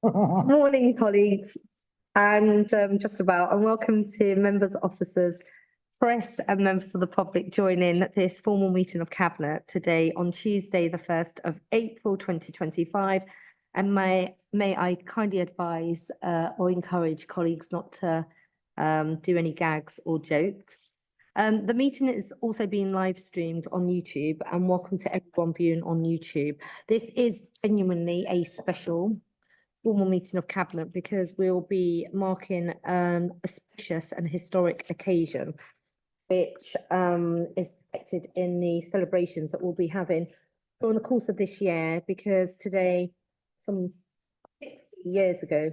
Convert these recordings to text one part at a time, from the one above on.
Morning, colleagues, and and welcome to members, officers, press and members of the public joining this formal meeting of Cabinet today on Tuesday, the 1st of April 2025. And may I kindly advise or encourage colleagues not to do any gags or jokes. The meeting is also being live streamed on YouTube, and welcome to everyone viewing on YouTube. This is genuinely a special formal meeting of Cabinet because we'll be marking a auspicious and historic occasion, which is reflected in the celebrations that we'll be having during the course of this year, because today, some 60 years ago,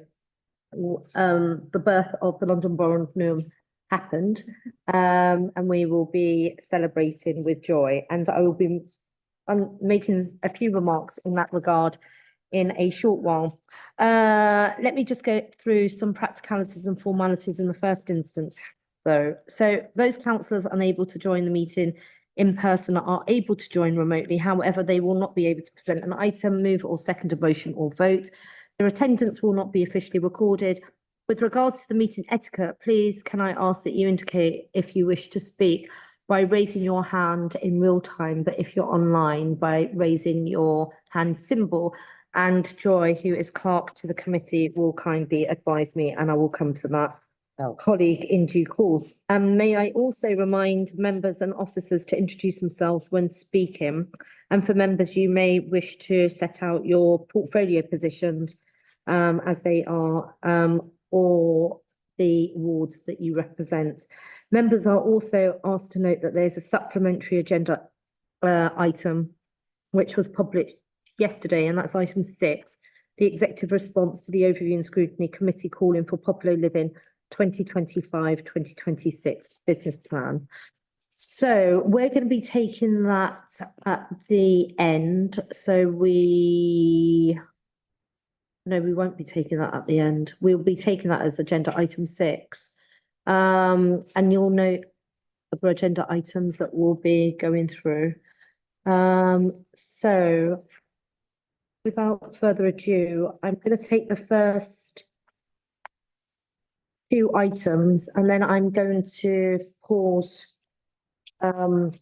the birth of the London Borough of Newham happened, and we will be celebrating with joy. And I will be making a few remarks in that regard in a short while. Let me just go through some practicalities and formalities in the first instance, though. So those councillors unable to join the meeting in person are able to join remotely. However, they will not be able to present an item, move or second a motion or vote. Their attendance will not be officially recorded. With regards to the meeting etiquette, please can I ask that you indicate if you wish to speak by raising your hand in real time, but if you're online, by raising your hand symbol. And Joy, who is clerk to the committee, will kindly advise me, and I will come to that colleague in due course. May I also remind members and officers to introduce themselves when speaking. And for members, you may wish to set out your portfolio positions as they are, or the wards that you represent. Members are also asked to note that there's a supplementary agenda item which was published yesterday, and that's item 6, the executive response to the Overview and Scrutiny Committee calling for Popular Living 2025-2026 business plan. So we're going to be taking that at the end. No, we won't be taking that at the end. We'll be taking that as agenda item 6. And you'll note other agenda items that we'll be going through. So without further ado, I'm going to take the first 2 items, and then I'm going to pause the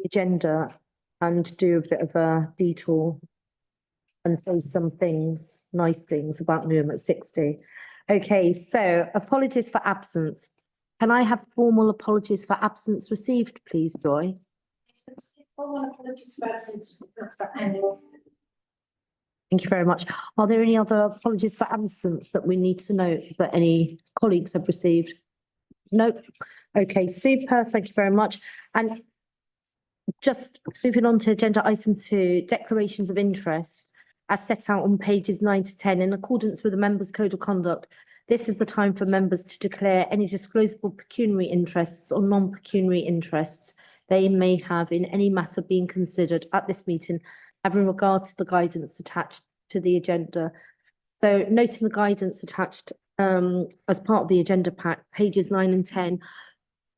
agenda and do a bit of a detour and say some things, nice things about Newham at 60. Okay, so apologies for absence. Can I have formal apologies for absence received, please, Joy? Formal apologies for absence. Thank you very much. Are there any other apologies for absence that we need to note that any colleagues have received? No. Okay, super. Thank you very much. And just moving on to agenda item 2, declarations of interest, as set out on pages 9 to 10, in accordance with the Members' Code of Conduct. This is the time for members to declare any disclosable pecuniary interests or non-pecuniary interests they may have in any matter being considered at this meeting, having regard to the guidance attached to the agenda. So noting the guidance attached as part of the agenda pack, pages 9 and 10,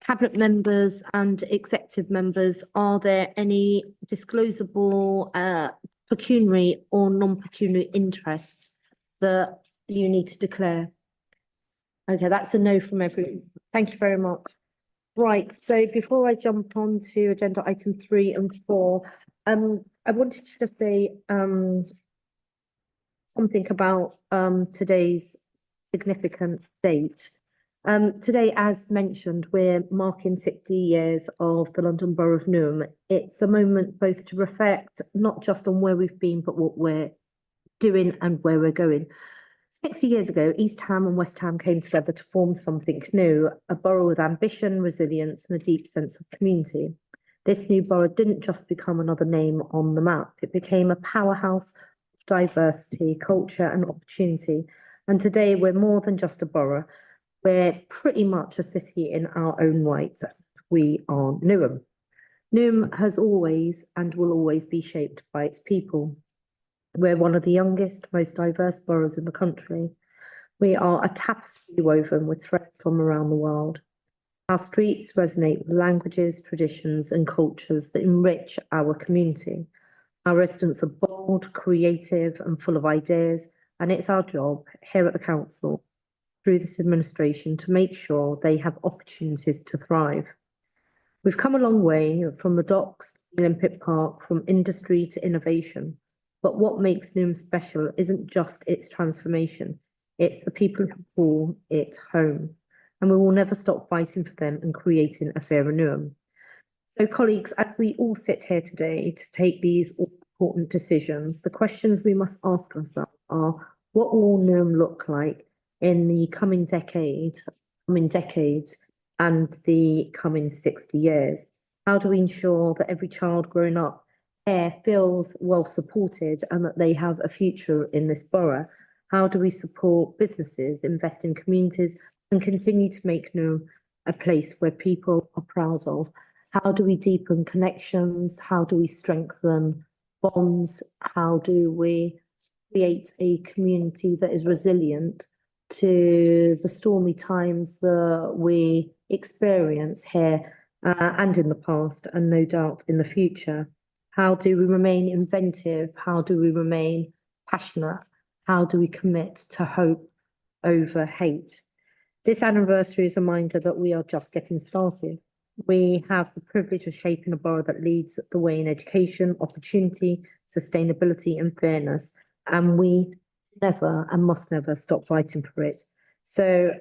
Cabinet members and executive members, are there any disclosable pecuniary or non-pecuniary interests that you need to declare? Okay, that's a no from everyone. Thank you very much. Right, so before I jump on to agenda item 3 and 4, I wanted to just say something about today's significant date. Today, as mentioned, we're marking 60 years of the London Borough of Newham. It's a moment both to reflect not just on where we've been, but what we're doing and where we're going. 60 years ago, East Ham and West Ham came together to form something new, a borough with ambition, resilience, and a deep sense of community. This new borough didn't just become another name on the map. It became a powerhouse of diversity, culture, and opportunity. And today, we're more than just a borough. We're pretty much a city in our own right. We are Newham. Newham has always and will always be shaped by its people. We're one of the youngest, most diverse boroughs in the country. We are a tapestry woven with threads from around the world. Our streets resonate with languages, traditions, and cultures that enrich our community. Our residents are bold, creative and full of ideas, and it's our job here at the council, through this administration, to make sure they have opportunities to thrive. We've come a long way from the docks, to the Olympic Park, from industry to innovation. But what makes Newham special isn't just its transformation, it's the people who call it home. And we will never stop fighting for them and creating a fairer Newham. So colleagues, as we all sit here today to take these important decisions, the questions we must ask ourselves are, what will Newham look like in the coming decades and the coming 60 years? How do we ensure that every child growing up here feels well supported and that they have a future in this borough? How do we support businesses, invest in communities and continue to make Newham a place where people are proud of? How do we deepen connections? How do we strengthen bonds? How do we create a community that is resilient to the stormy times that we experience here and in the past, and no doubt in the future? How do we remain inventive? How do we remain passionate? How do we commit to hope over hate? This anniversary is a reminder that we are just getting started. We have the privilege of shaping a borough that leads the way in education, opportunity, sustainability and fairness, and we never and must never stop fighting for it. So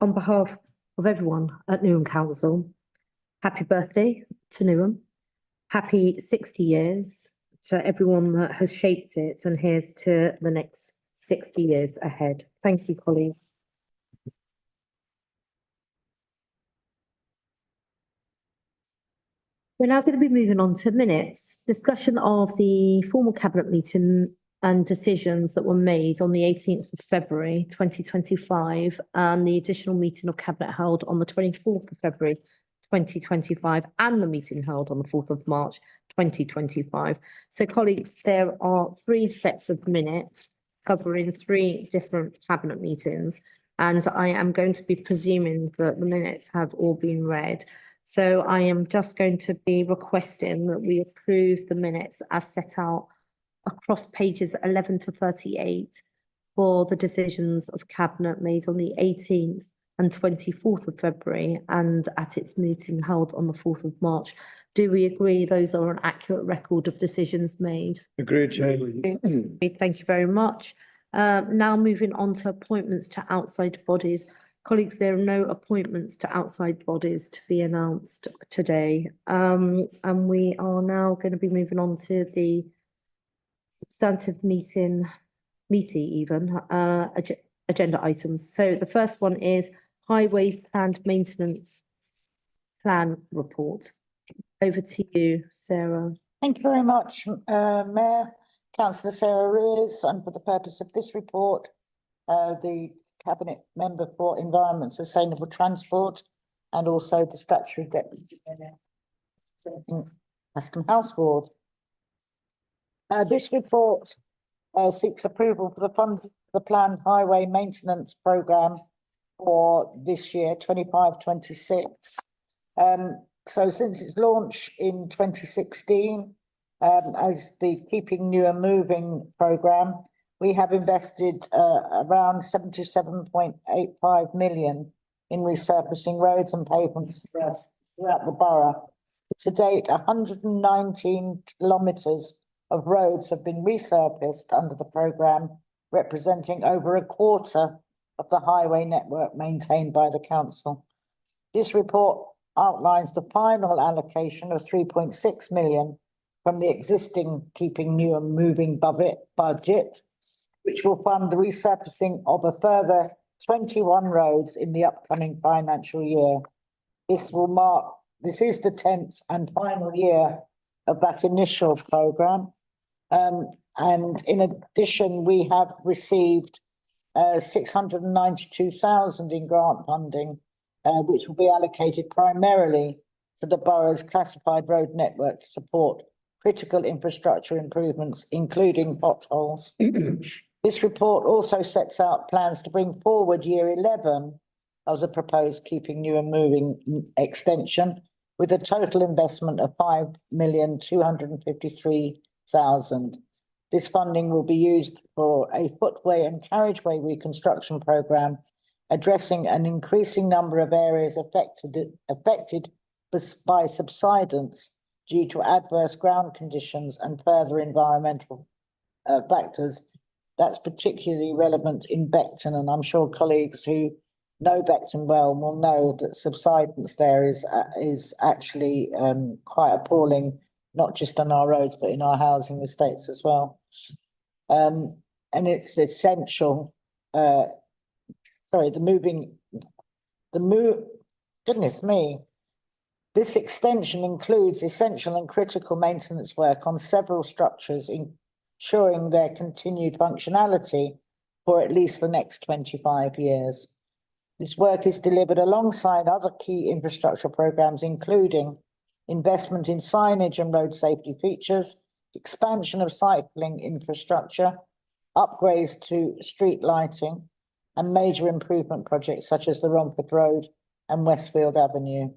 on behalf of everyone at Newham Council, happy birthday to Newham. Happy 60 years to everyone that has shaped it, and here's to the next 60 years ahead. Thank you, colleagues. We're now going to be moving on to minutes, discussion of the formal cabinet meeting and decisions that were made on the 18th of February 2025 and the additional meeting of cabinet held on the 24th of February 2025 and the meeting held on the 4th of March 2025. So colleagues, there are 3 sets of minutes covering 3 different cabinet meetings, and I am going to be presuming that the minutes have all been read. So I am just going to be requesting that we approve the minutes as set out across pages 11 to 38 for the decisions of cabinet made on the 18th and 24th of February and at its meeting held on the 4th of March. Do we agree those are an accurate record of decisions made? Agreed, Chair. Thank you very much. Now moving on to appointments to outside bodies. Colleagues, there are no appointments to outside bodies to be announced today. And we are now going to be moving on to the substantive meeting even, agenda items. So the first one is Highways Planned Maintenance Plan Report. Over to you, Sarah. Thank you very much, Mayor. Councillor Sarah Rees, and for the purpose of this report, the Cabinet Member for Environment, Sustainable Transport, and also the Statutory Deputy Mayor, Custom House Board. This report seeks approval for the planned highway maintenance programme for this year, 25-26. So since its launch in 2016, as the Keeping Newham Moving programme, we have invested around 77.85 million in resurfacing roads and pavements throughout the borough. To date, 119 kilometres of roads have been resurfaced under the programme, representing over a quarter of the highway network maintained by the council. This report outlines the final allocation of 3.6 million from the existing Keeping Newham Moving budget, which will fund the resurfacing of a further 21 roads in the upcoming financial year. This is the 10th and final year of that initial programme. And in addition, we have received 692,000 in grant funding, which will be allocated primarily to the borough's classified road network to support critical infrastructure improvements, including potholes. This report also sets out plans to bring forward year 11 as a proposed Keeping Newham Moving extension with a total investment of 5,253,600 thousand. This funding will be used for a footway and carriageway reconstruction programme addressing an increasing number of areas affected by subsidence due to adverse ground conditions and further environmental factors. That's particularly relevant in Beckton, and I'm sure colleagues who know Beckton well will know that subsidence there is actually quite appalling, not just on our roads but in our housing estates as well. And it's essential. Goodness me. This extension includes essential and critical maintenance work on several structures, ensuring their continued functionality for at least the next 25 years. This work is delivered alongside other key infrastructure programmes, including investment in signage and road safety features, expansion of cycling infrastructure, upgrades to street lighting, and major improvement projects such as the Romford Road and Westfield Avenue.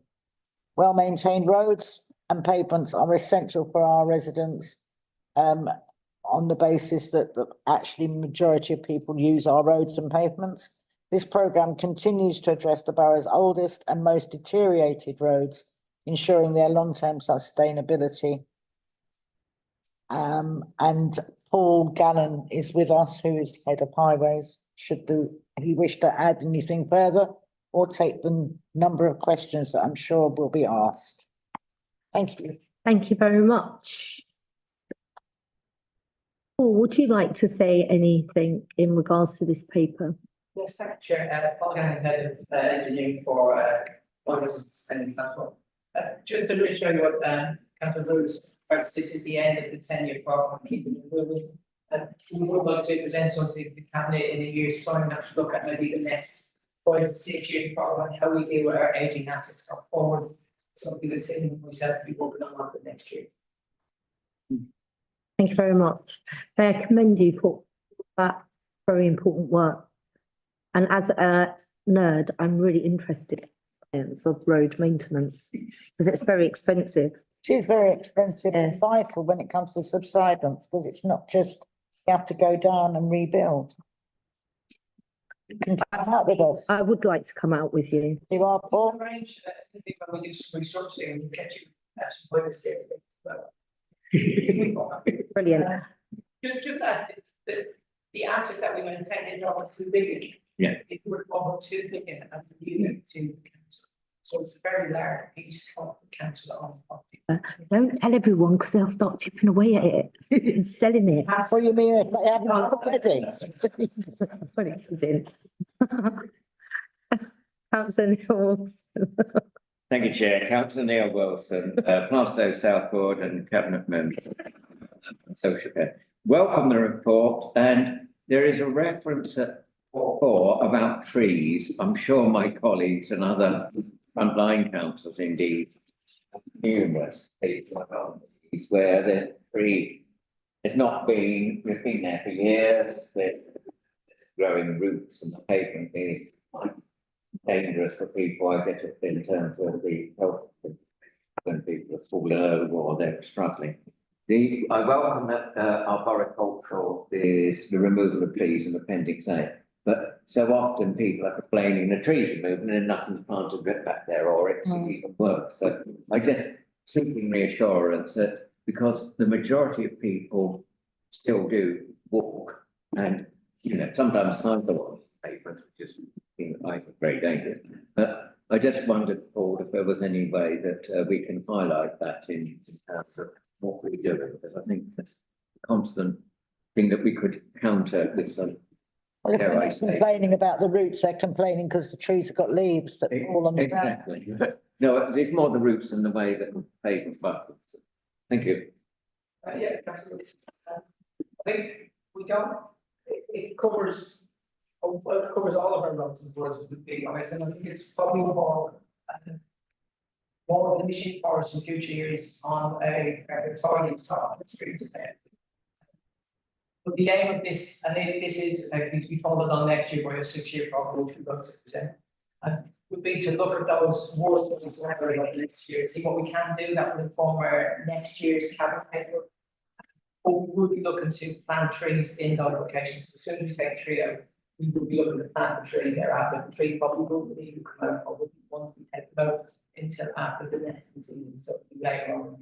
Well-maintained roads and pavements are essential for our residents, on the basis that the actually majority of people use our roads and pavements. This programme continues to address the borough's oldest and most deteriorated roads, ensuring their long-term sustainability. And Paul Gannon is with us, who is head of highways. Should he wish to add anything further or take the number of questions that I'm sure will be asked? Thank you. Thank you very much. Paul, would you like to say anything in regards to this paper? Yes, thank you, Chair. Paul Gannon, head of engineering for August and Transport. Just to show you what Councillor Lewis, this is the end of the 10-year programme, keeping it moving. We would like to present something to the Cabinet in a year's time and look at maybe the next 5 to 6 years programme, how we deal with our ageing assets going forward. Something that Tim and myself will be working on the next year. Thank you very much. I commend you for that very important work. And as a nerd, I'm really interested in the science of road maintenance because it's very expensive. It is very expensive and Yes. vital when it comes to subsidence, because it's not just you have to go down and rebuild. You can come out with us. I would like to come out with you. You are, Paul? Arrange, I think when we do some resourcing, we'll get you some pointers there. Brilliant. Just that, the asset that we maintain is over 2 billion. Yeah. If we're over 2 billion as a unit to the council. So it's a very large piece of the council on property. Don't tell everyone because they'll start chipping away at it and selling it. What do you mean? They haven't already? When it comes in. Councillor Wilson. Thank you, Chair. Councillor Neil Wilson, Plaistow South Board and Cabinet Member. Social Care. Welcome the report, and there is a reference at 4 about trees. I'm sure my colleagues and other frontline councils indeed numerous people about these where the tree has not been, we've been there for years, with growing roots and the pavement is quite dangerous for people, I guess, in terms of the health when people have fallen over or they're struggling. I welcome that arboricultural is the removal of trees in Appendix A, but so often people are complaining the trees are moving and nothing's planted back there, or it's even worse. So I just seeking reassurance that because the majority of people still do walk and sometimes cycle on pavements, which is I think very dangerous. But I just wondered, Paul, if there was any way that we can highlight that in terms of what we do, because I think that's a constant thing that we could counter with some. Well, if they're not complaining about the roots, they're complaining because the trees have got leaves that fall on the ground. Exactly. No, it's more the roots and the way that the pavement buckles. Thank you. Yeah, Councillor, I think we don't, it covers all of our roads and boards, to be honest, and I think it's probably more of an issue for us in future years on a targeting stop the streets. But the aim of this, and this is, I think, to be followed on next year by a 6-year program, which we're going to present, would be to look at those worst ones next year, see what we can do that will inform our next year's cabinet paper. Or we would be looking to plant trees in those locations. As soon as we say trio, we would be looking to plant the tree thereafter. The tree probably wouldn't need to come out, or wouldn't want to be taken out until after the nesting season, so it'll be later on.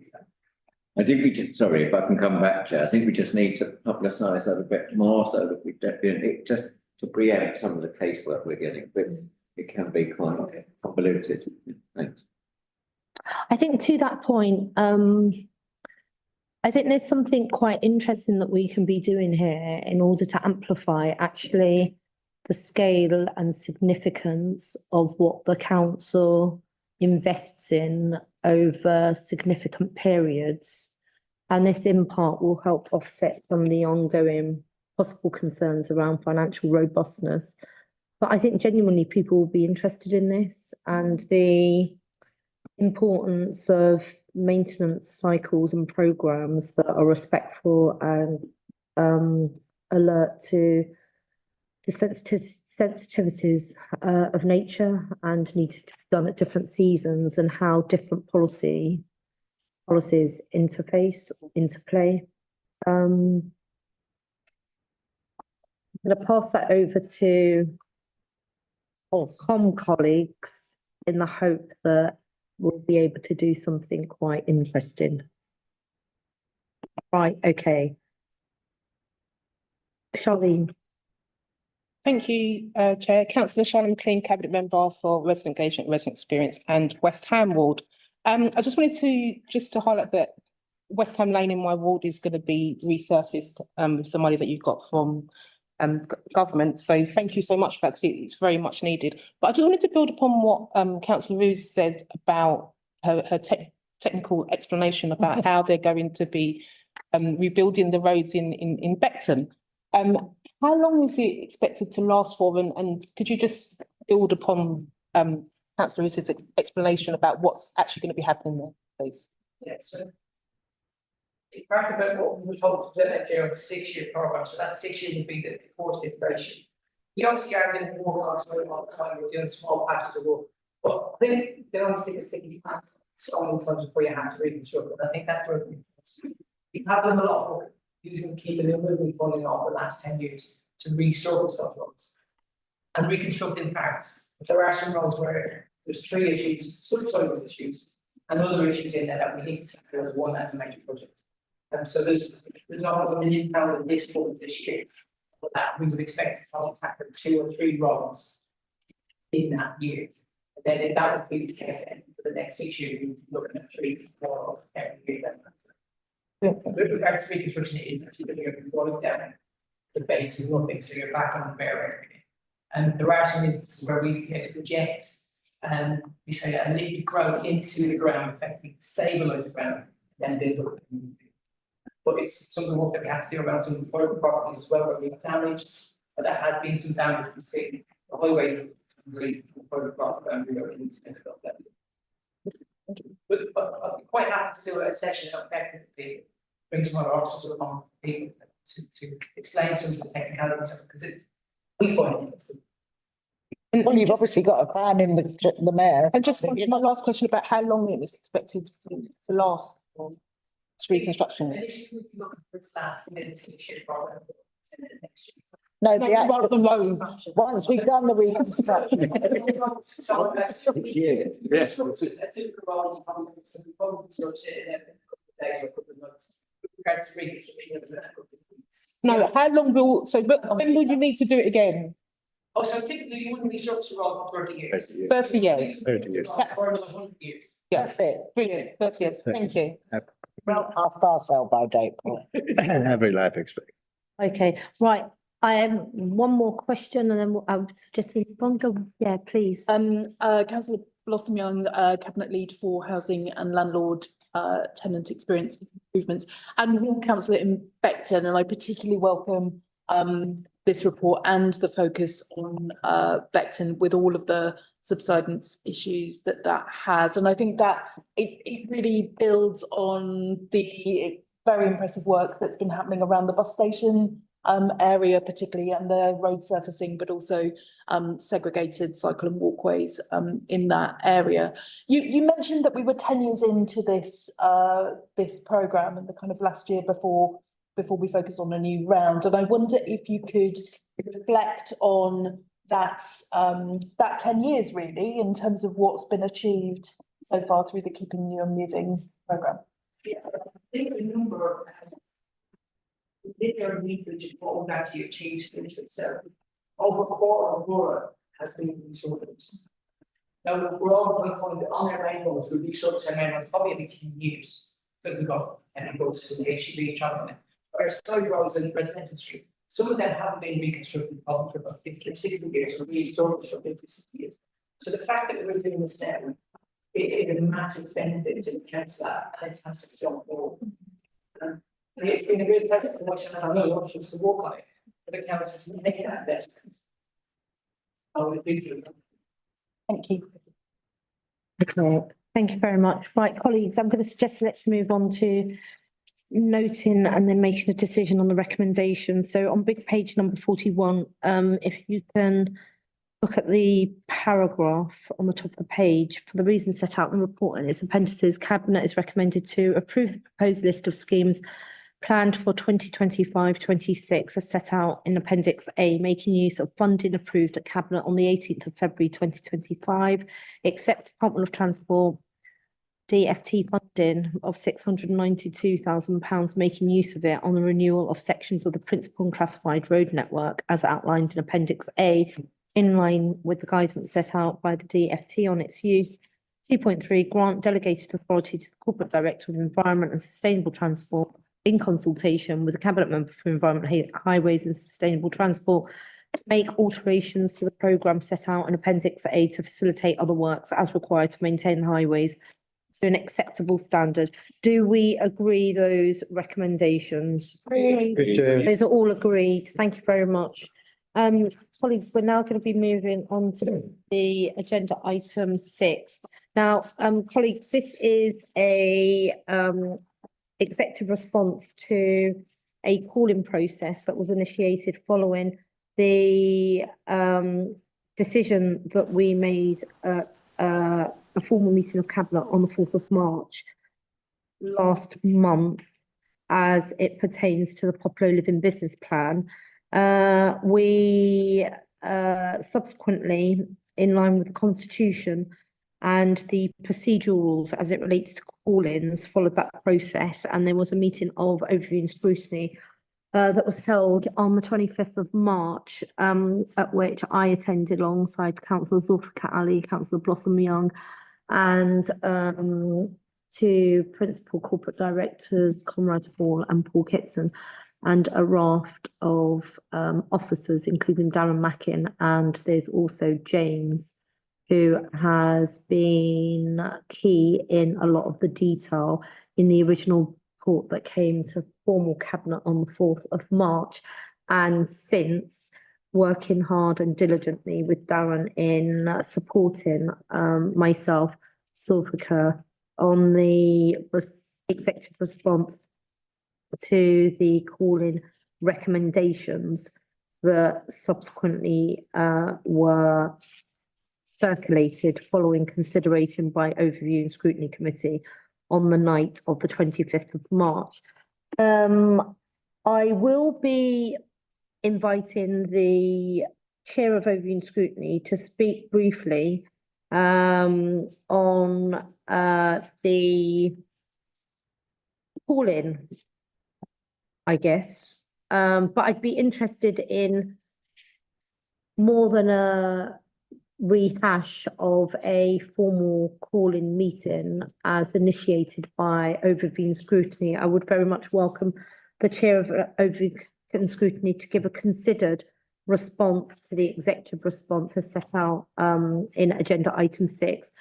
I think we just, sorry, if I can come back, Chair, I think we just need to publicise that a bit more so that we definitely, just to preempt some of the casework we're getting, but it can be quite convoluted. Thanks. I think to that point, I think there's something quite interesting that we can be doing here in order to amplify actually the scale and significance of what the council invests in over significant periods. And this in part will help offset some of the ongoing possible concerns around financial robustness. But I think genuinely people will be interested in this and the importance of maintenance cycles and programs that are respectful and alert to the sensitivities of nature and need to be done at different seasons and how different policies interplay. I'm going to pass that over to colleagues in the hope that we'll be able to do something quite interesting. Right, okay. Charlene. Thank you, Chair. Councillor Charlotte McLean, Cabinet Member for Resident Engagement, Resident Experience and West Ham Ward. I just wanted to highlight that West Ham Lane in my ward is going to be resurfaced with the money that you got from government. So thank you so much for that, because it's very much needed. But I just wanted to build upon what Councillor Roos said about her technical explanation about how they're going to be rebuilding the roads in Beckton. How long is it expected to last for? And could you just build upon Councillor Roos's explanation about what's actually going to be happening there, please? Yeah, so it's part about what we were told to do next year of a 6-year programme, so that 6 year would be the fourth iteration. We obviously are doing work on something all the time, we're doing small patches of work, but I think they always take a sticky past so many times before you have to reconstruct it. I think that's where we have done a lot of work using keeping the moving funding over the last 10 years to resurface those roads and reconstruct in parts. But there are some roads where there's tree issues, subsidence issues, and other issues in there that we need to tackle as one as a major project. So there's not £1 million in this budget this year, but that we would expect to probably tackle 2 or 3 roads in that year. And then if that would be the case, then for the next 6 years, we'd be looking at 3 to 4 roads every year. With regards to reconstruction, it is actually that you're going down the base of nothing, so you're back on the bare area. And there are some instances where we get to project we say a liquid growth into the ground, effectively to stabilise the ground, then build up. But it's some of the work that we have to do around some affordable properties as well, where we have damaged, but there has been some damage to the highway, really, affordable property, and we really need to think about that. But I'm quite happy to do a session that effectively bring some other officers along people to explain some of the technicalities, because we find it interesting. Well, you've obviously got a plan in the mayor. And just my last question about how long it was expected to last for reconstruction. Initially, we're looking for its last within the 6 year program. No, Rather than road. once we've done the reconstruction. So that's Yes. a typical role, so we probably sort of sit in a couple of days or a couple of months. With regards to reconstruction, of that couple of weeks. No, how long will, so when will you need to do it again? Oh, so typically you wouldn't restructure a role for 30 years. 30 years. 30 years. For another 100 years. Yes, That's it. brilliant, 30 years, thank you. Well, past our sell by date, Paul. Every life expectancy. Okay, right. I have one more question and then I would suggest we go. Yeah, please. Councillor Blossom Young, Cabinet Lead for Housing and Landlord Tenant Experience Improvements, and Ward Councillor in Beckton, and I particularly welcome this report and the focus on Beckton with all of the subsidence issues that has. And I think that it really builds on the very impressive work that's been happening around the bus station area particularly, and the road surfacing, but also segregated cycle and walkways in that area. You mentioned that we were 10 years into this this programme, and the kind of last year before before we focus on a new round. And I wonder if you could reflect on that 10 years really, in terms of what's been achieved so far through the Keeping New and Moving programme. Yeah, I think the number linear meterage of what we've actually achieved since itself. Over a quarter of Borough has been resorted. Now, we're all going to find that on our main roads, we'll be short term main roads probably every 10 years, because we've got roads and HGV travelling. Our side roads and residential streets, some of them haven't been reconstructed probably for about 50 or 60 years, or restored for 50 or 60 years. So the fact that we're doing this now, it is a massive benefit to the council, and it's massive job for. It's been a real pleasure for myself and our officers to work on it, for the council to make that investment. Oh, the future. Thank you. Okay, thank you very much. Right, colleagues, I'm going to suggest let's move on to noting and then making a decision on the recommendation. So on big page number 41, if you can look at the paragraph on the top of the page, for the reasons set out in the report and its appendices, Cabinet is recommended to approve the proposed list of schemes planned for 2025-26 as set out in Appendix A, making use of funding approved at Cabinet on the 18th of February 2025, except Department of Transport DFT funding of £692,000, making use of it on the renewal of sections of the principal and classified road network as outlined in Appendix A, in line with the guidance set out by the DFT on its use. 2.3, grant delegated authority to the Corporate Director of Environment and Sustainable Transport in consultation with the Cabinet Member for Environment, Highways and Sustainable Transport to make alterations to the programme set out in Appendix A to facilitate other works as required to maintain the highways to an acceptable standard. Do we agree those recommendations? Those are all agreed. Thank you very much. Colleagues, we're now going to be moving on to the agenda item 6. Now, colleagues, this is a executive response to a call-in process that was initiated following the decision that we made at a formal meeting of Cabinet on the 4th of March last month as it pertains to the Popular Living Business Plan. We subsequently, in line with the Constitution and the procedural rules as it relates to call-ins, followed that process, and there was a meeting of overview and scrutiny that was held on the 25th of March, at which I attended alongside Councillor Zulfikar Ali, Councillor Blossom Young, and two Principal Corporate Directors, Conrad Hall and Paul Kitson, and a raft of officers, including Darren Mackin, and there's also James, who has been key in a lot of the detail in the original report that came to formal Cabinet on the 4th of March, and since working hard and diligently with Darren in supporting myself, Zulfikar, on the executive response to the call-in recommendations that subsequently were circulated following consideration by Overview and Scrutiny Committee on the night of the 25th of March. I will be inviting the Chair of Overview and Scrutiny to speak briefly on the call-in, I guess, but I'd be interested in more than a rehash of a formal call-in meeting as initiated by Overview and Scrutiny. I would very much welcome the Chair of Overview and Scrutiny to give a considered response to the executive response as set out in agenda item 6.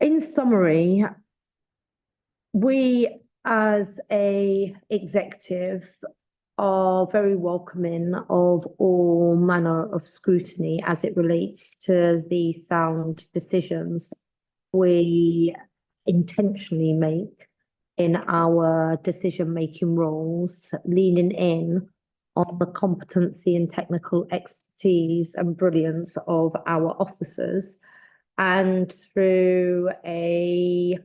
In summary, we as a executive are very welcoming of all manner of scrutiny as it relates to the sound decisions we intentionally make in our decision-making roles, leaning in on the competency and technical expertise and brilliance of our officers, and through a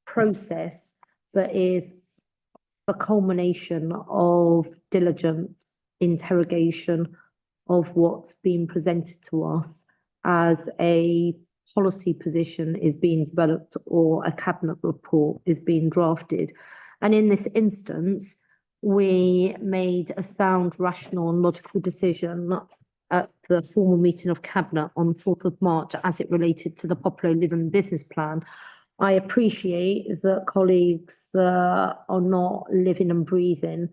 process that is the culmination of diligent interrogation of what's been presented to us as a policy position is being developed or a cabinet report is being drafted. And in this instance, we made a sound, rational and logical decision at the formal meeting of cabinet on 4th of March as it related to the Popular Living Business Plan. I appreciate that colleagues that are not living and breathing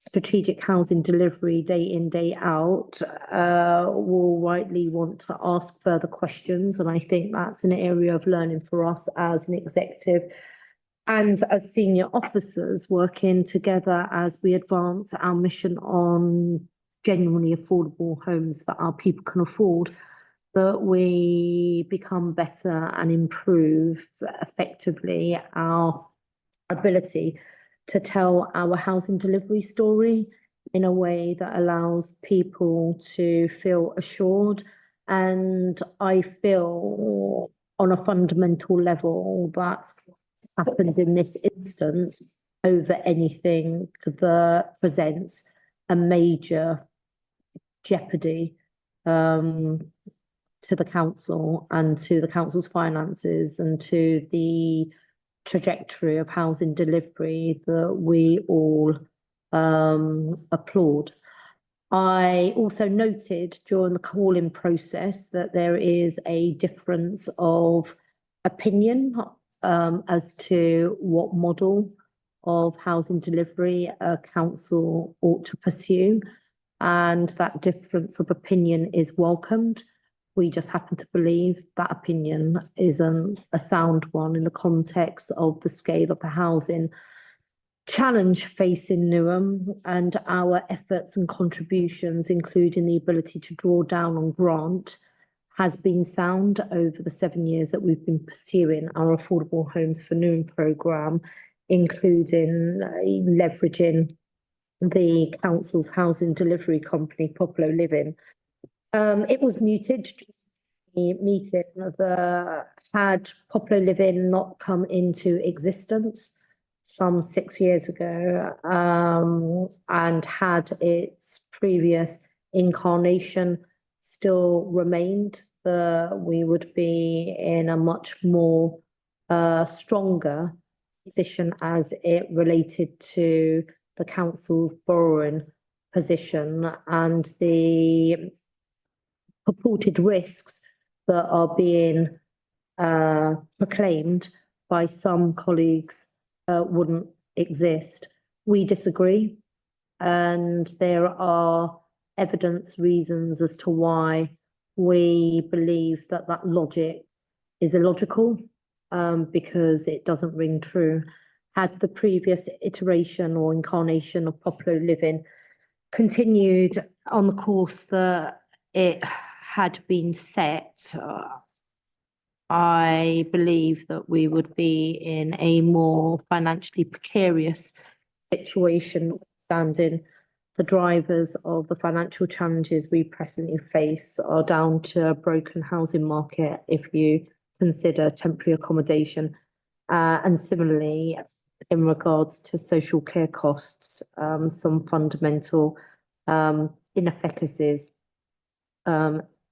strategic housing delivery day in, day out, will rightly want to ask further questions. And I think that's an area of learning for us as an executive and as senior officers working together as we advance our mission on genuinely affordable homes that our people can afford, that we become better and improve effectively our ability to tell our housing delivery story in a way that allows people to feel assured. And I feel on a fundamental level that's happened in this instance over anything that presents a major jeopardy to the council and to the council's finances and to the trajectory of housing delivery that we all applaud. I also noted during the calling process that there is a difference of opinion as to what model of housing delivery a council ought to pursue, and that difference of opinion is welcomed. We just happen to believe that opinion isn't a sound one in the context of the scale of the housing challenge facing Newham and our efforts and contributions, including the ability to draw down on grant, has been sound over the 7 years that we've been pursuing our Affordable Homes for Newham programme, including leveraging the council's housing delivery company, Popular Living. It was muted. The meeting had Popular Living not come into existence some 6 years ago, and had its previous incarnation still remained, we would be in a much more stronger position as it related to the council's borrowing position and the purported risks that are being proclaimed by some colleagues wouldn't exist. We disagree, and there are evidence reasons as to why we believe that that logic is illogical, because it doesn't ring true. Had the previous iteration or incarnation of Popular Living continued on the course that it had been set, I believe that we would be in a more financially precarious situation, standing the drivers of the financial challenges we presently face are down to a broken housing market if you consider temporary accommodation, and similarly in regards to social care costs, some fundamental inefficacies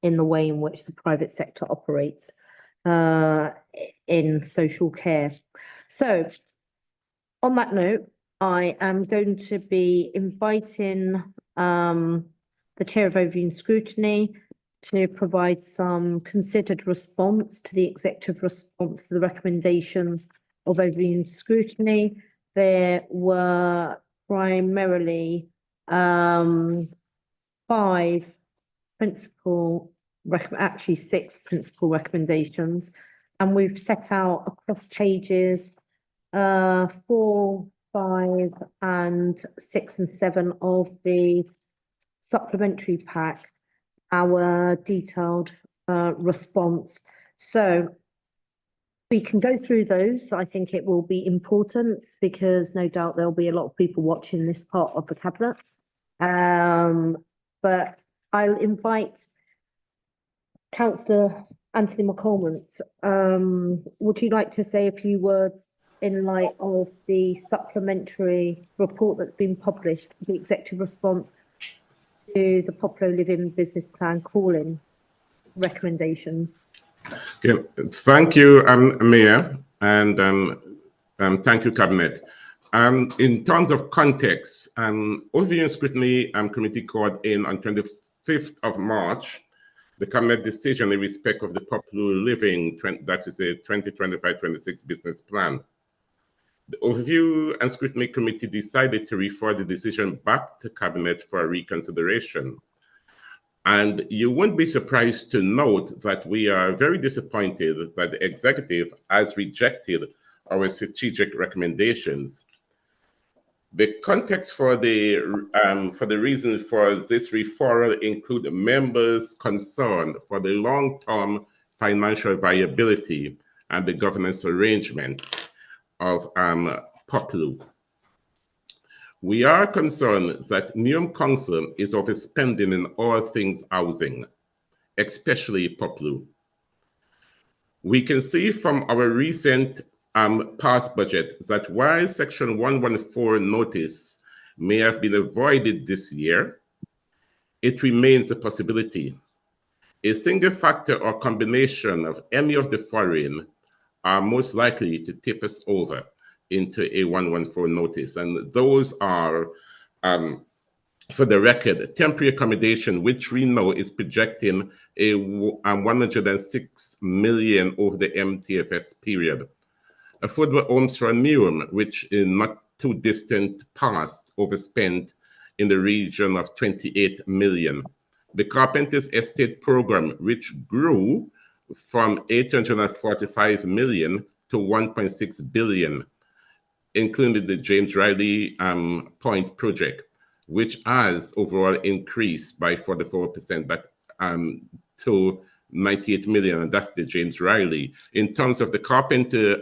in the way in which the private sector operates in social care. So on that note, I am going to be inviting the Chair of Overview and Scrutiny to provide some considered response to the executive response to the recommendations of Overview and Scrutiny. There were primarily 5 principal, actually 6 principal recommendations, and we've set out across pages 4, 5 and 6 and 7 of the supplementary pack our detailed response. So we can go through those. I think it will be important because no doubt there'll be a lot of people watching this part of the cabinet. But I'll invite Councillor Anthony McCormick. Would you like to say a few words in light of the supplementary report that's been published, the executive response to the Popular Living Business Plan call-in recommendations. Okay, thank you, Mayor, and thank you, Cabinet. In terms of context, Overview and Scrutiny Committee called in on 25th of March the Cabinet decision in respect of the Popular Living, that is a 2025-26 business plan. The Overview and Scrutiny Committee decided to refer the decision back to Cabinet for reconsideration. And you won't be surprised to note that we are very disappointed that the executive has rejected our strategic recommendations. The context for the reason for this referral include members' concern for the long-term financial viability and the governance arrangement of Popular. We are concerned that Newham Council is overspending in all things housing, especially Popular. We can see from our recent past budget that while Section 114 notice may have been avoided this year, it remains a possibility. A single factor or combination of any of the following are most likely to tip us over into a 114 notice. And those are, for the record, temporary accommodation, which we know is projecting a 106 million over the MTFS period. Affordable homes for Newham, which in not too distant past overspent in the region of 28 million. The Carpenters Estate Program, which grew from 845 million to 1.6 billion, including the James Riley Point project, which has overall increased by 44%, but to 98 million, and that's the James Riley. In terms of the Carpenter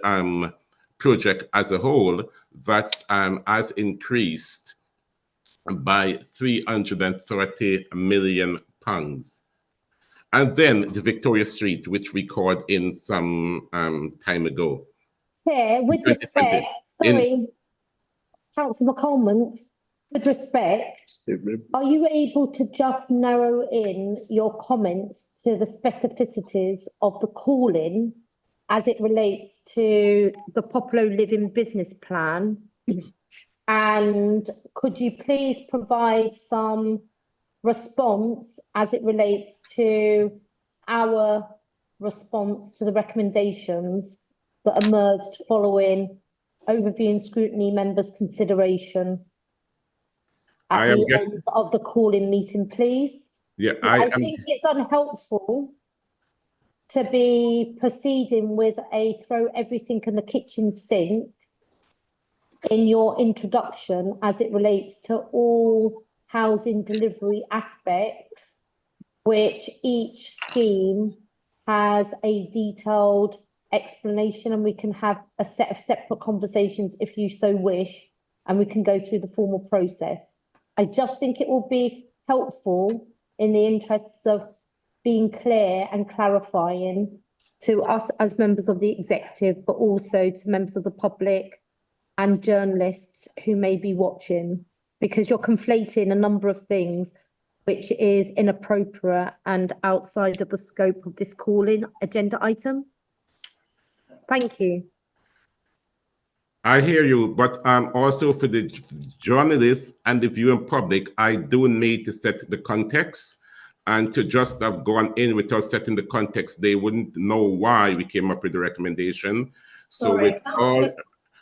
project as a whole, that has increased by 330 million pounds. And then the Victoria Street, which we called in some time ago. Chair, with respect, sorry, Councillor McCollum, with respect, are you able to just narrow in your comments to the specificities of the call-in as it relates to the Popular Living Business Plan? And could you please provide some response as it relates to our response to the recommendations that emerged following Overview and Scrutiny members' consideration at the end of the call-in meeting, please? Yeah, I think it's unhelpful to be proceeding with a throw everything in the kitchen sink in your introduction as it relates to all housing delivery aspects, which each scheme has a detailed explanation, and we can have a set of separate conversations if you so wish, and we can go through the formal process. I just think it will be helpful in the interests of being clear and clarifying to us as members of the executive, but also to members of the public and journalists who may be watching, because you're conflating a number of things which is inappropriate and outside of the scope of this call-in agenda item. Thank you. I hear you, but also for the journalists and the viewing public, I do need to set the context, and to just have gone in without setting the context, they wouldn't know why we came up with the recommendation. So with all...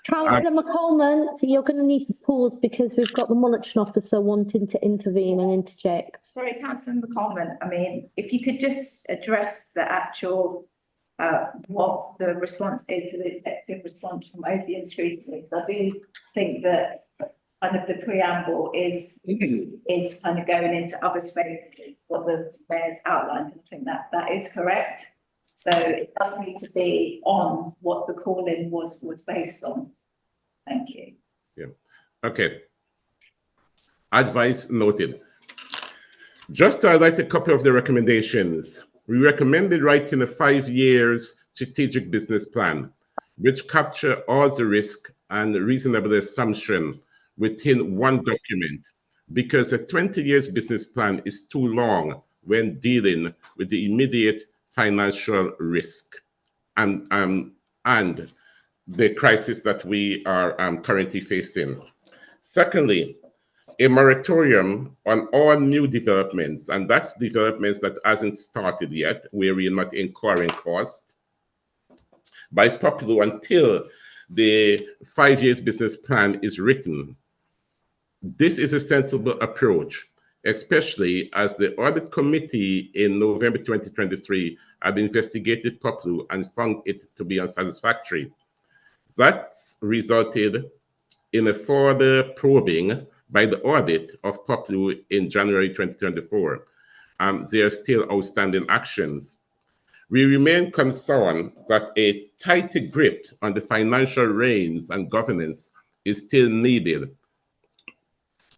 Councillor McCollum, you're going to need to pause because we've got the monitoring officer wanting to intervene and interject. Sorry, Councillor McCollum, I mean, if you could just address the actual what the response is, the executive response from Overview and Scrutiny, because I do think that kind of the preamble is kind of going into other spaces, what the mayor's outlined, and I think that is correct. So it does need to be on what the call-in was based on. Thank you. Yeah. Okay. Advice noted. Just to highlight a couple of the recommendations. We recommended writing a 5 years strategic business plan. which capture all the risk and reasonable assumption within one document, because a 20 years business plan is too long when dealing with the immediate financial risk and the crisis that we are currently facing. Secondly, a moratorium on all new developments, and that's developments that hasn't started yet, where we're not incurring cost, by Poplar until the 5 years business plan is written. This is a sensible approach, especially as the audit committee in November 2023 had investigated Poplar and found it to be unsatisfactory. That resulted in a further probing by the audit of Poplar in January 2024. There are still outstanding actions. We remain concerned that a tighter grip on the financial reins and governance is still needed.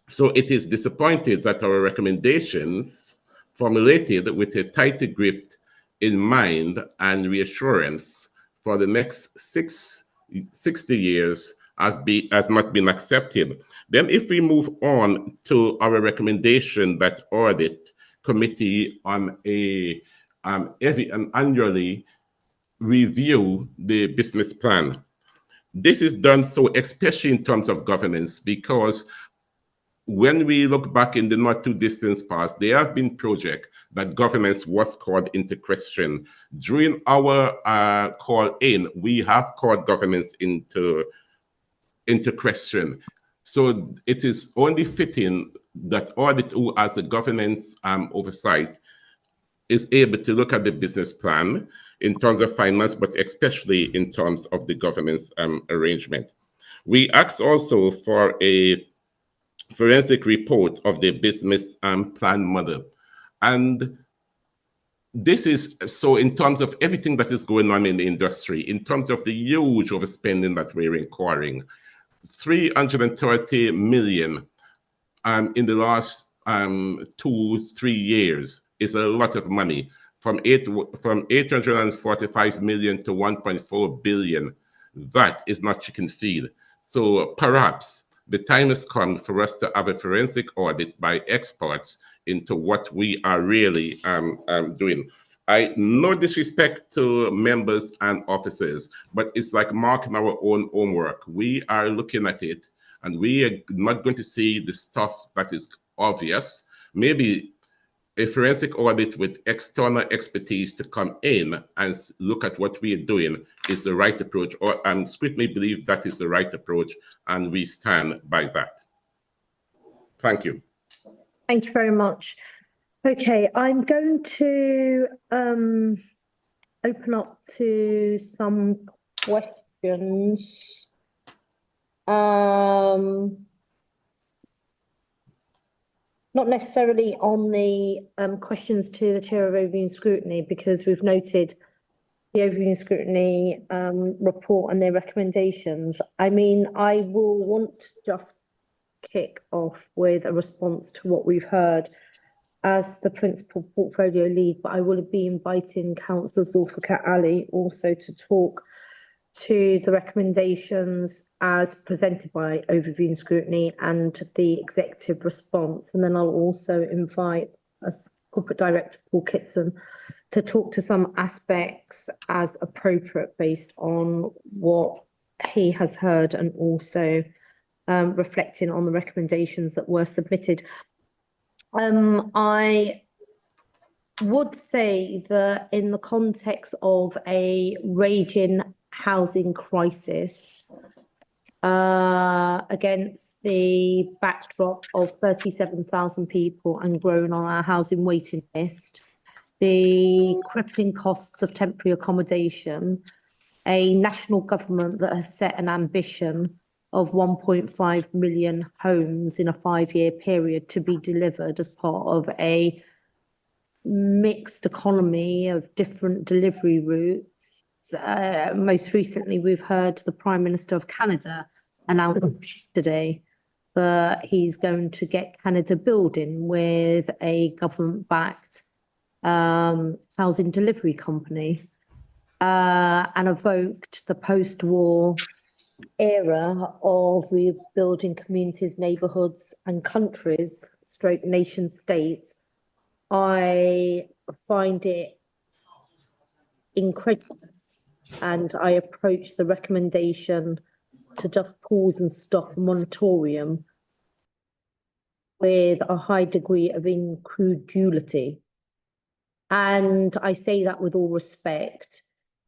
So it is disappointed that our recommendations, formulated with a tighter grip in mind and reassurance for the next 60 years, has not been accepted. Then if we move on to our recommendation that audit committee on annually review the business plan. This is done so especially in terms of governance, because when we look back in the not too distant past, there have been projects that governance was called into question. During our call in, we have called governance into question. So it is only fitting that audit, who has a governance oversight, is able to look at the business plan in terms of finance, but especially in terms of the governance arrangement. We asked also for a forensic report of the business plan model. And this is, so in terms of everything that is going on in the industry, in terms of the huge overspending that we're incurring, 330 million in the last 2-3 years is a lot of money, from 845 million to 1.4 billion. That is not chicken feed. So perhaps the time has come for us to have a forensic audit by experts into what we are really doing. No disrespect to members and officers, but it's like marking our own homework. We are looking at it, and we are not going to see the stuff that is obvious. Maybe a forensic audit with external expertise to come in and look at what we are doing is the right approach, or I strictly believe that is the right approach, and we stand by that. Thank you. Thank you very much. Okay, I'm going to open up to some questions. Not necessarily on the questions to the Chair of Overview and Scrutiny, because we've noted the Overview and Scrutiny report and their recommendations. I mean, I will want to just kick off with a response to what we've heard as the principal portfolio lead, but I will be inviting Councillor Zulfikar Ali also to talk to the recommendations as presented by Overview and Scrutiny and the executive response. And then I'll also invite Corporate Director Paul Kitson to talk to some aspects as appropriate based on what he has heard, and also reflecting on the recommendations that were submitted. I would say that in the context of a raging housing crisis, against the backdrop of 37,000 people and growing on our housing waiting list, the crippling costs of temporary accommodation, a national government that has set an ambition of 1.5 million homes in a 5-year period to be delivered as part of a mixed economy of different delivery routes. Most recently, we've heard the Prime Minister of Canada announce today that he's going to get Canada Building with a government-backed housing delivery company. and evoked the post-war era of rebuilding communities, neighbourhoods and countries, stroke nation states, I find it incredulous, and I approach the recommendation to just pause and stop moratorium with a high degree of incredulity. And I say that with all respect,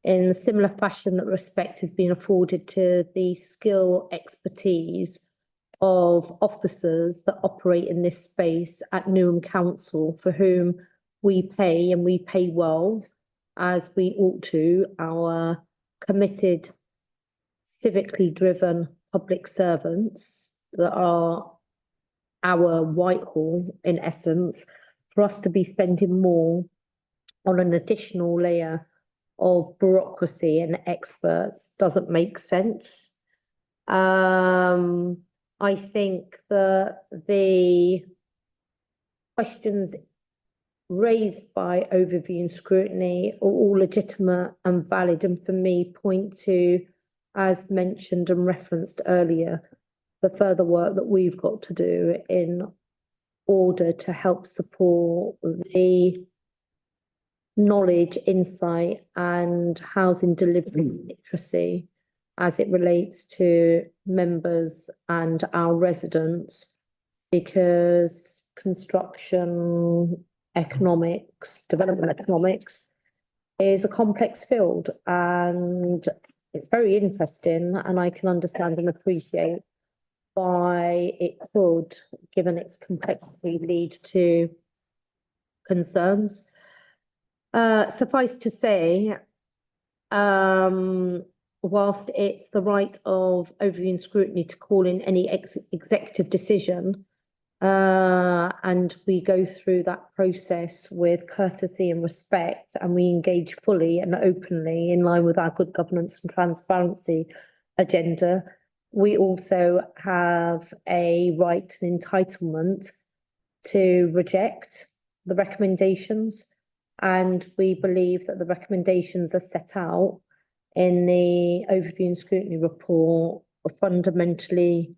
in a similar fashion that respect has been afforded to the skill expertise of officers that operate in this space at Newham Council, for whom we pay, and we pay well, as we ought to, our committed, civically driven public servants that are our Whitehall, in essence, for us to be spending more on an additional layer of bureaucracy and experts doesn't make sense. I think that the questions raised by overview and scrutiny are all legitimate and valid, and for me point to, as mentioned and referenced earlier, the further work that we've got to do in order to help support the knowledge, insight and housing delivery literacy as it relates to members and our residents, because construction economics, development economics is a complex field, and it's very interesting, and I can understand and appreciate why it could, given its complexity, lead to concerns. Suffice to say, whilst it's the right of overview and scrutiny to call in any executive decision, and we go through that process with courtesy and respect, and we engage fully and openly in line with our good governance and transparency agenda, we also have a right and entitlement to reject the recommendations. And we believe that the recommendations are set out in the overview and scrutiny report are fundamentally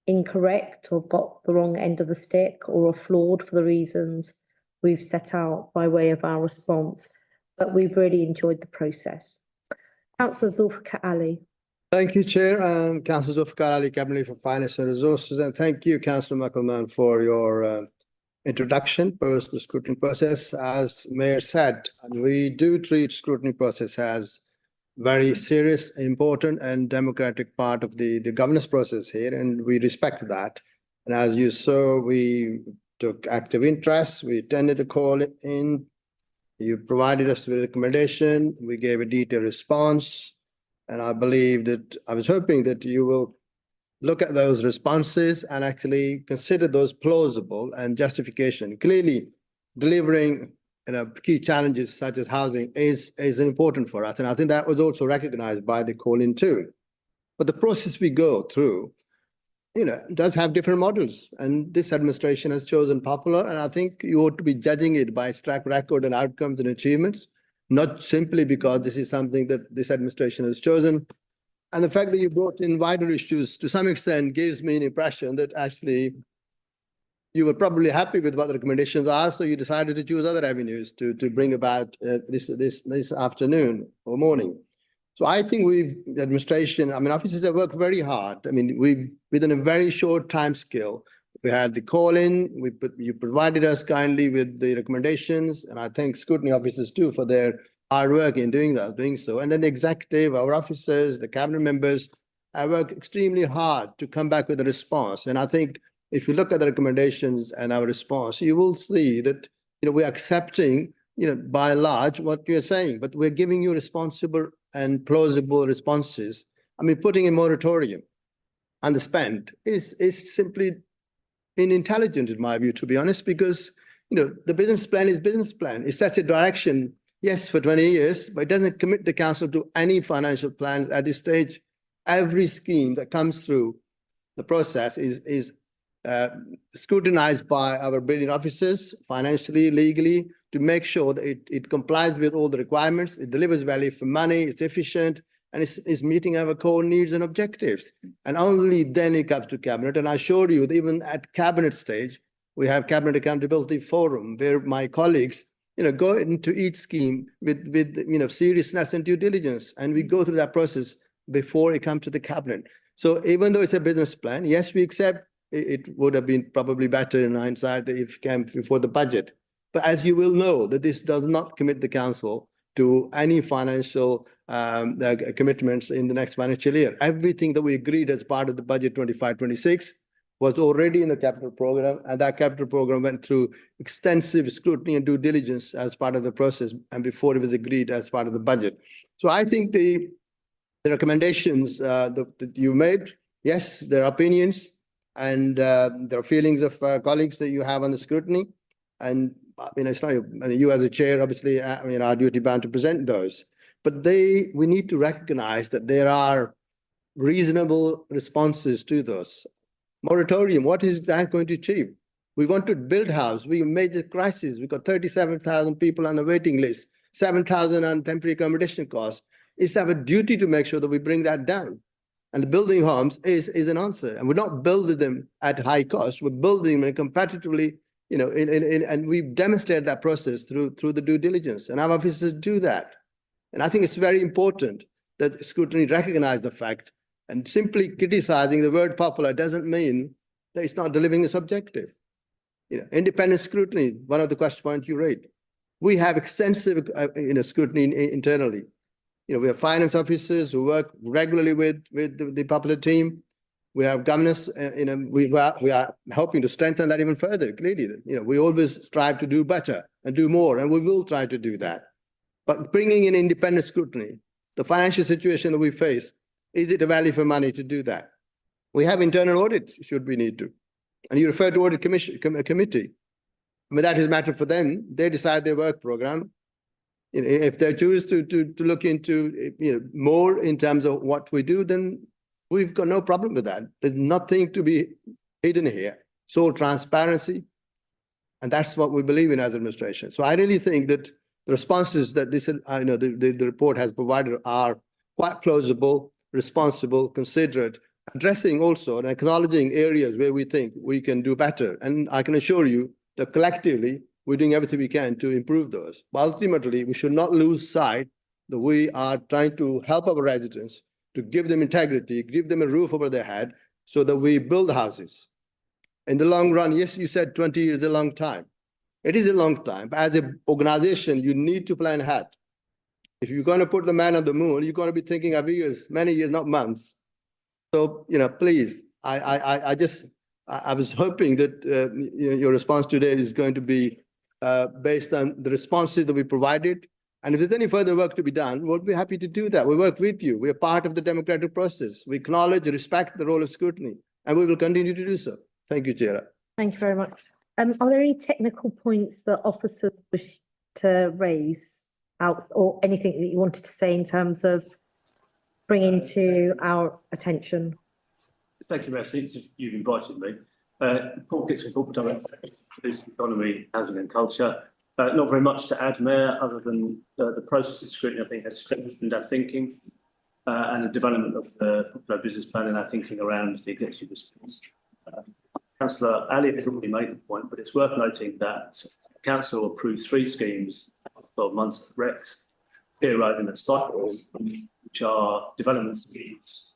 incorrect, or got the wrong end of the stick, or are flawed for the reasons we've set out by way of our response. But we've really enjoyed the process. Councillor Zulfikar Ali. Thank you, Chair. Councillor Zulfikar Ali, Cabinet for Finance and Resources, and thank you, Councillor Muckelman, for your introduction post the scrutiny process. As Mayor said, we do treat scrutiny process as very serious, important and democratic part of the governance process here, and we respect that. And as you saw, we took active interest, we attended the call in, you provided us with a recommendation, we gave a detailed response, and I believe that, I was hoping that you will look at those responses and actually consider those plausible and justification. Clearly, delivering key challenges such as housing is important for us, and I think that was also recognized by the call-in too. But the process we go through, does have different models, and this administration has chosen Popular, and I think you ought to be judging it by its track record and outcomes and achievements, not simply because this is something that this administration has chosen. And the fact that you brought in wider issues to some extent gives me an impression that actually you were probably happy with what the recommendations are, so you decided to choose other avenues to bring about this afternoon or morning. So I think the administration, officers have worked very hard. Within a very short time scale, we had the call-in, you provided us kindly with the recommendations, and I thank scrutiny officers too for their hard work in doing so. And then the executive, our officers, the cabinet members, have worked extremely hard to come back with a response. And I think if you look at the recommendations and our response, you will see that we're accepting, by and large what you're saying, but we're giving you responsible and plausible responses. Putting a moratorium on the spend is simply unintelligent in my view, to be honest, because the business plan is business plan. It sets a direction, yes, for 20 years, but it doesn't commit the council to any financial plans at this stage. Every scheme that comes through the process is scrutinized by our brilliant officers financially, legally, to make sure that it complies with all the requirements, it delivers value for money, it's efficient, and is meeting our core needs and objectives. And only then it comes to cabinet. And I assure you that even at cabinet stage, we have cabinet accountability forum where my colleagues, go into each scheme with seriousness and due diligence. And we go through that process before it comes to the cabinet. So even though it's a business plan, yes, we accept it would have been probably better in hindsight if it came before the budget. But as you will know, that this does not commit the council to any financial commitments in the next financial year. Everything that we agreed as part of the budget 25-26 was already in the capital program, and that capital program went through extensive scrutiny and due diligence as part of the process and before it was agreed as part of the budget. So I think the recommendations that you made, yes, there are opinions, and there are feelings of colleagues that you have on the scrutiny. And it's not you as a chair, obviously, are duty bound to present those. But we need to recognize that there are reasonable responses to those. Moratorium, what is that going to achieve? We want to build house. We made the crisis. We got 37,000 people on the waiting list, 7,000 on temporary accommodation costs. It's our duty to make sure that we bring that down. And building homes is an answer. And we're not building them at high cost. We're building them competitively, and we've demonstrated that process through the due diligence. And our officers do that. And I think it's very important that scrutiny recognize the fact, and simply criticizing the word popular doesn't mean that it's not delivering its objective. Independent scrutiny, one of the question points you raised. We have extensive scrutiny internally. We have finance officers who work regularly with the popular team. We have governance, we are hoping to strengthen that even further. Clearly, we always strive to do better and do more, and we will try to do that. But bringing in independent scrutiny, the financial situation that we face, is it a value for money to do that? We have internal audit, should we need to. And you refer to audit committee. That is a matter for them. They decide their work program. If they choose to look into more in terms of what we do, then we've got no problem with that. There's nothing to be hidden here. It's all transparency. And that's what we believe in as administration. So I really think that the responses that the report has provided are quite plausible, responsible, considerate, addressing also and acknowledging areas where we think we can do better. And I can assure you that collectively, we're doing everything we can to improve those. But ultimately, we should not lose sight that we are trying to help our residents, to give them integrity, give them a roof over their head, so that we build houses. In the long run, yes, you said 20 years is a long time. It is a long time, but as an organization, you need to plan ahead. If you're going to put the man on the moon, you're going to be thinking of years, many years, not months. So, please, I was hoping that your response today is going to be based on the responses that we provided. And if there's any further work to be done, we'll be happy to do that. We work with you. We're part of the democratic process. We acknowledge, respect the role of scrutiny, and we will continue to do so. Thank you, Chair. Thank you very much. Are there any technical points that officers wish to raise out, or anything that you wanted to say in terms of bringing to our attention? Thank you, Mayor. Since you've invited me, Paul Kitson, Corporate Director, Economy, Housing and Culture. Not very much to add, Mayor, other than the process of scrutiny, I think, has strengthened our thinking and the development of the popular business plan and our thinking around the executive response. Councillor Ali has already made the point, but it's worth noting that Council approved 3 schemes 12 months at Rex, Pier Road and at Cyprus, which are development schemes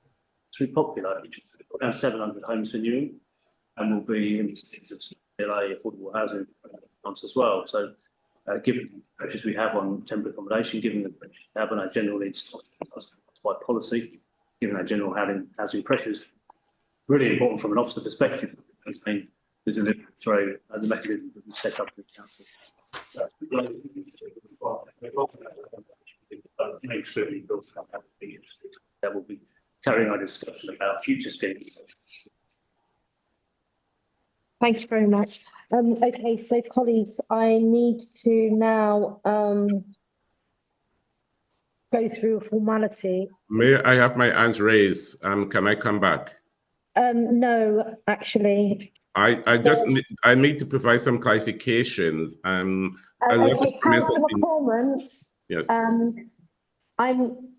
through Popular, which is around 700 homes for new, and will be in the states of LA affordable housing as well. So, given the pressures we have on temporary accommodation, given the pressures we have on our general needs by policy, given our general housing pressures, really important from an officer perspective, has been the delivery through the mechanism that we set up in the council. That will be carrying our discussion about future schemes. Thank you very much. Okay, so colleagues, I need to now go through a formality. May I have my hands raised? Can I come back? No, actually, I need to provide some clarifications. A lot of Okay, comments Councillor has been- McCormick, Yes. I'm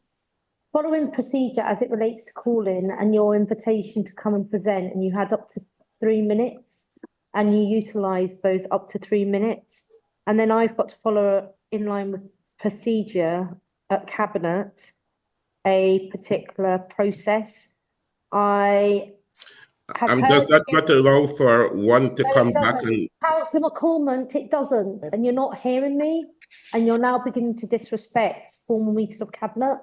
following procedure as it relates to calling and your invitation to come and present, and you had up to 3 minutes, and you utilised those up to 3 minutes. And then I've got to follow in line with procedure at Cabinet, a particular process. I have does heard- that not allow for one to No, come it back doesn't. and Councillor McCormick, it doesn't, and you're not hearing me, and you're now beginning to disrespect formal meetings of Cabinet,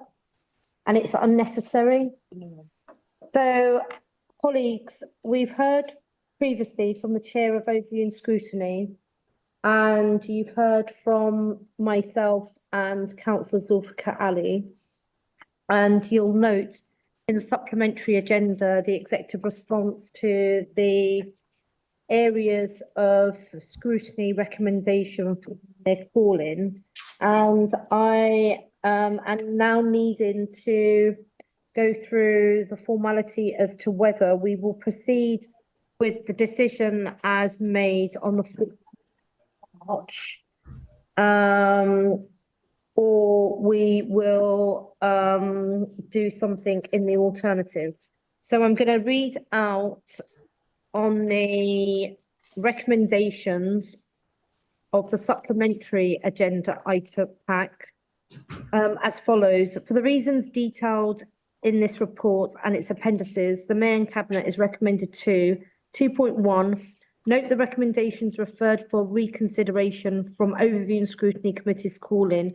and it's unnecessary. So, colleagues, we've heard previously from the Chair of Overview and Scrutiny, and you've heard from myself and Councillor Zulfikar Ali. And you'll note in the supplementary agenda, the executive response to the areas of scrutiny recommendation for their calling. And I am now needing to go through the formality as to whether we will proceed with the decision as made on the 4th of March. Or we will do something in the alternative. So I'm going to read out on the recommendations of the supplementary agenda item pack as follows. For the reasons detailed in this report and its appendices, the Mayor and Cabinet is recommended to 2.1. Note the recommendations referred for reconsideration from Overview and Scrutiny Committee's calling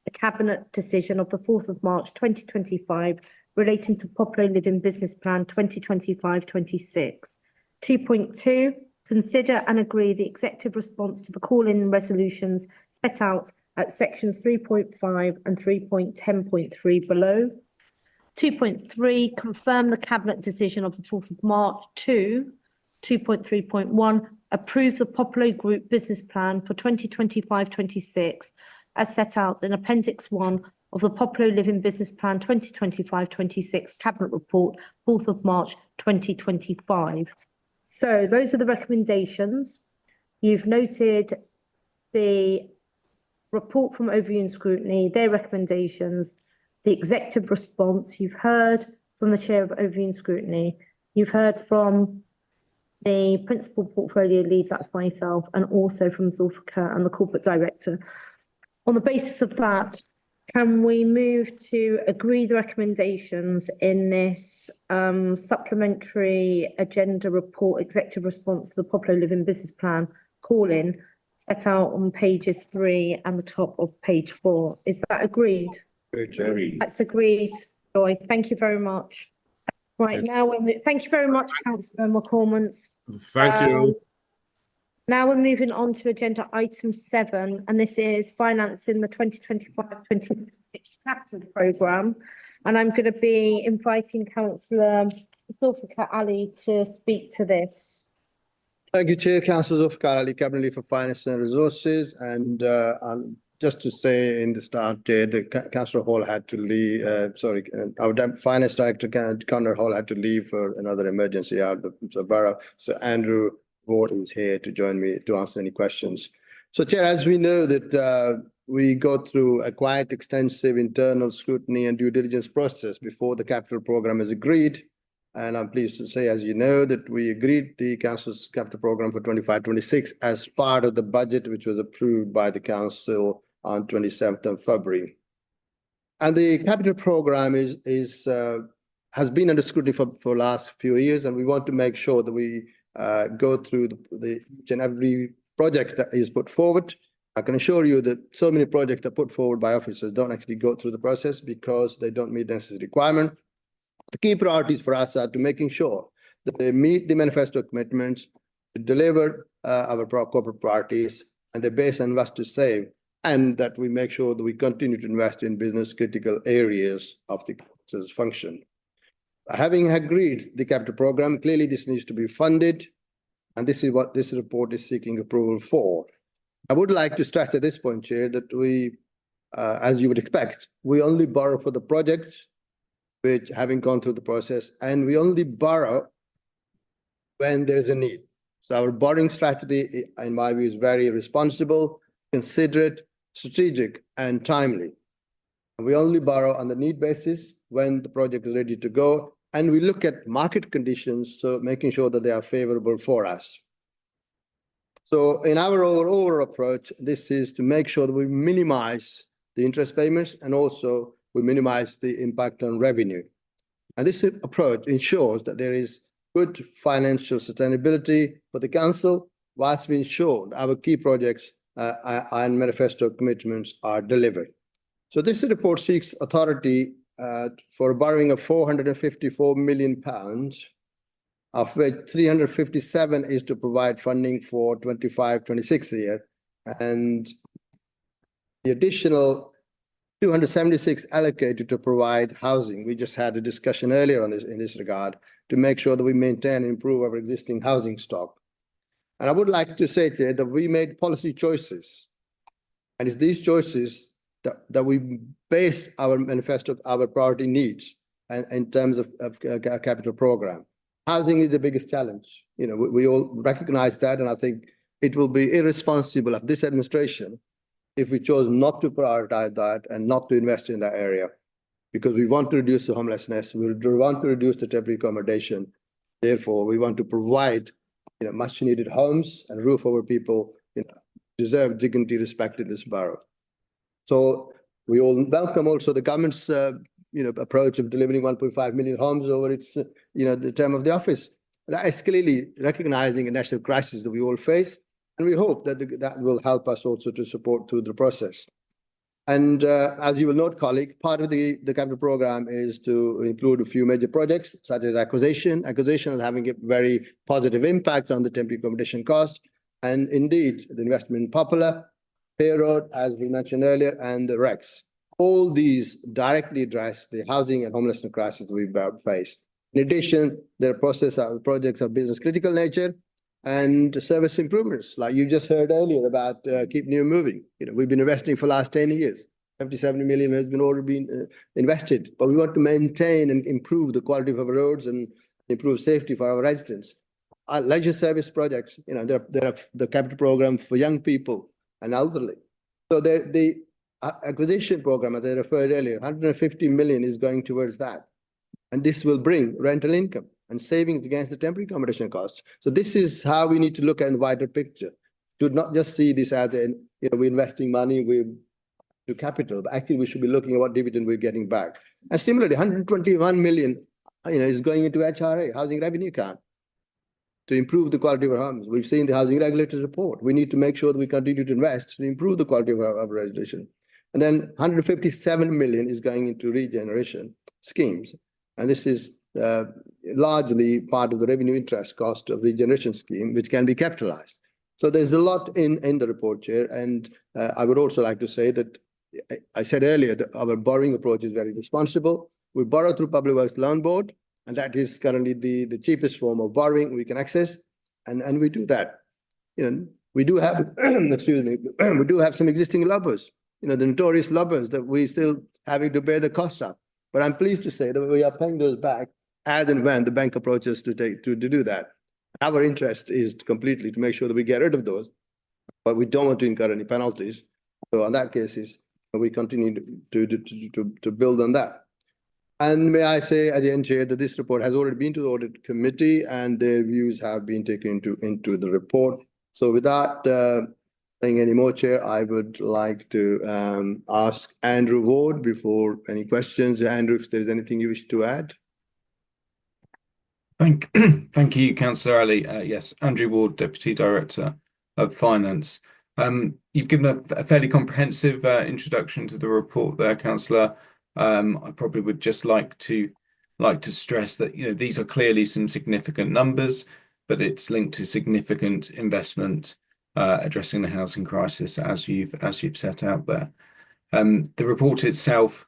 the Cabinet decision of the 4th of March 2025 relating to Popular Living Business Plan 2025-26. 2.2, consider and agree the executive response to the call-in resolutions set out at sections 3.5 and 3.10.3 below. 2.3, confirm the Cabinet decision of the 4th of March. 2.3.1, approve the Popular Group Business Plan for 2025-26 as set out in Appendix 1 of the Popular Living Business Plan 2025-26 Cabinet Report, 4th of March 2025. So those are the recommendations. You've noted the report from Overview and Scrutiny, their recommendations, the executive response. You've heard from the Chair of Overview and Scrutiny. You've heard from the Principal Portfolio Lead, that's myself, and also from Zulfikar and the Corporate Director. On the basis of that, can we move to agree the recommendations in this supplementary agenda report, executive response to the Popular Living Business Plan call-in set out on pages 3 and the top of page 4? Is that agreed? Agreed. That's agreed, Joy. Thank you very much. Right, now thank you very much, Councillor McCormick. Thank you. Now we're moving on to agenda item 7, and this is financing the 2025-2026 capital programme. And I'm going to be inviting Councillor Zulfikar Ali to speak to this. Thank you, Chair. Councillor Zulfikar Ali, Cabinet Lead for Finance and Resources. And just to say in the start, the Councillor Hall had to leave, our Finance Director, Connor Hall, had to leave for another emergency out of the borough. So Andrew Ward is here to join me to answer any questions. So, Chair, as we know that we go through a quite extensive internal scrutiny and due diligence process before the capital program is agreed. And I'm pleased to say, as you know, that we agreed the Council's capital program for 25-26 as part of the budget, which was approved by the Council on 27th of February. And the capital program has been under scrutiny for last few years, and we want to make sure that we go through each and every project that is put forward. I can assure you that so many projects are put forward by officers don't actually go through the process because they don't meet the necessary requirement. The key priorities for us are to making sure that they meet the manifesto commitments, to deliver our corporate priorities, and they base on invest to save, and that we make sure that we continue to invest in business critical areas of the council's function. Having agreed the capital program, clearly this needs to be funded, and this is what this report is seeking approval for. I would like to stress at this point, Chair, that we, as you would expect, we only borrow for the projects which having gone through the process, and we only borrow when there is a need. So our borrowing strategy, in my view, is very responsible, considerate, strategic, and timely. And we only borrow on the need basis when the project is ready to go, and we look at market conditions, so making sure that they are favorable for us. So in our overall approach, this is to make sure that we minimize the interest payments and also we minimize the impact on revenue. And this approach ensures that there is good financial sustainability for the council, whilst we ensure that our key projects and manifesto commitments are delivered. So this report seeks authority for borrowing of £454 million, of which 357 is to provide funding for 25-26 year, and the additional 276 allocated to provide housing. We just had a discussion earlier on this in this regard to make sure that we maintain and improve our existing housing stock. And I would like to say today that we made policy choices, and it's these choices that we base our manifesto, our priority needs, and in terms of a capital program. Housing is the biggest challenge. You know, we all recognize that, and I think it will be irresponsible of this administration if we chose not to prioritize that and not to invest in that area, because we want to reduce the homelessness, we want to reduce the temporary accommodation. Therefore, we want to provide, you know, much needed homes and roof over people, you know, deserve dignity, respect in this borough. So we all welcome also the government's approach of delivering 1.5 million homes over its the term of the office. That is clearly recognizing a national crisis that we all face, and we hope that that will help us also to support through the process. And as you will note, colleague, part of the capital program is to include a few major projects such as acquisition. Acquisition is having a very positive impact on the temporary accommodation cost, and indeed the investment in Popular, Pay Road, as we mentioned earlier, and the Rex. All these directly address the housing and homelessness crisis that we've faced. In addition, there are projects of business critical nature and service improvements, like you just heard earlier about Keep New Moving. You know, we've been investing for the last 10 years. 70 million has been already been invested, but we want to maintain and improve the quality of our roads and improve safety for our residents. Our leisure service projects, you know, there are the capital program for young people and elderly. So the acquisition program, as I referred earlier, 150 million is going towards that. And this will bring rental income and savings against the temporary accommodation costs. So this is how we need to look at the wider picture. To not just see this as we're investing money, we do capital, but actually we should be looking at what dividend we're getting back. And similarly, 121 million, is going into HRA, housing revenue account, to improve the quality of our homes. We've seen the housing regulator's report. We need to make sure that we continue to invest to improve the quality of our residential. And then 157 million is going into regeneration schemes. And this is largely part of the revenue interest cost of regeneration scheme, which can be capitalized. So there's a lot in the report, Chair. And I would also like to say that I said earlier that our borrowing approach is very responsible. We borrow through Public Works Loan Board, and that is currently the cheapest form of borrowing we can access. And we do that. We do have, excuse me, we do have some existing lubbers, the notorious lubbers that we still having to bear the cost of. But I'm pleased to say that we are paying those back as and when the bank approaches to do that. Our interest is completely to make sure that we get rid of those, but we don't want to incur any penalties. So on that case, we continue to build on that. And may I say at the end, Chair, that this report has already been to the audit committee and their views have been taken into the report. So without saying any more, Chair, I would like to ask Andrew Ward before any questions. Andrew, if there is anything you wish to add. Thank you, Councillor Ali. Yes, Andrew Ward, Deputy Director of Finance. You've given a fairly comprehensive introduction to the report there, Councillor. I probably would just like to stress that these are clearly some significant numbers, but it's linked to significant investment addressing the housing crisis as you've set out there. The report itself,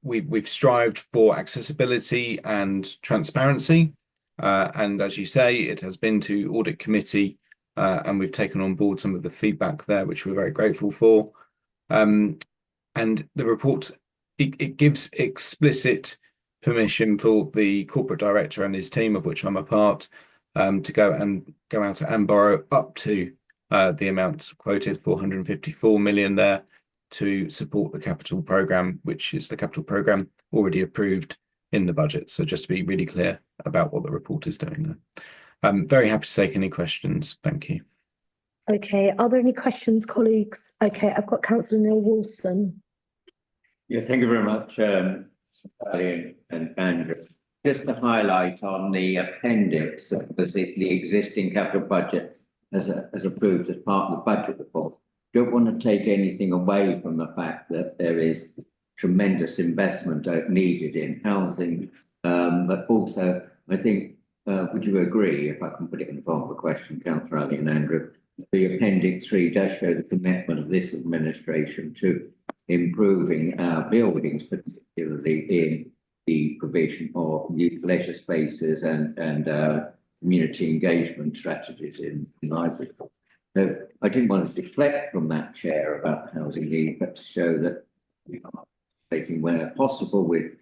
we've strived for accessibility and transparency, and as you say, it has been to audit committee, and we've taken on board some of the feedback there, which we're very grateful for. And the report, it gives explicit permission for the corporate director and his team, of which I'm a part, to go out and borrow up to the amount quoted, 454 million there, to support the capital programme, which is the capital programme already approved in the budget. So just to be really clear about what the report is doing there. I'm very happy to take any questions. Thank you. Okay, are there any questions, colleagues? Okay, I've got Councillor Neil Wilson. Yeah, thank you very much, Sally and Andrew. Just to highlight on the appendix, the existing capital budget as approved as part of the budget report. Don't want to take anything away from the fact that there is tremendous investment needed in housing, but also I think, would you agree, if I can put it in the form of a question, Councillor Ali and Andrew, the Appendix 3 does show the commitment of this administration to improving our buildings, particularly in the provision of new leisure spaces and community engagement strategies in library. So I didn't want to deflect from that, Chair, about housing need, but to show that we are taking where possible with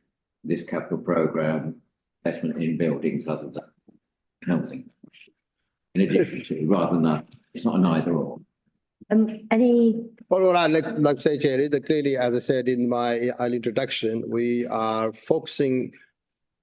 this capital programme investment in buildings other than housing. In addition to, rather than it's not an either or. Any? Well, I'd like to say, Chair, that clearly, as I said in my early introduction, we are focusing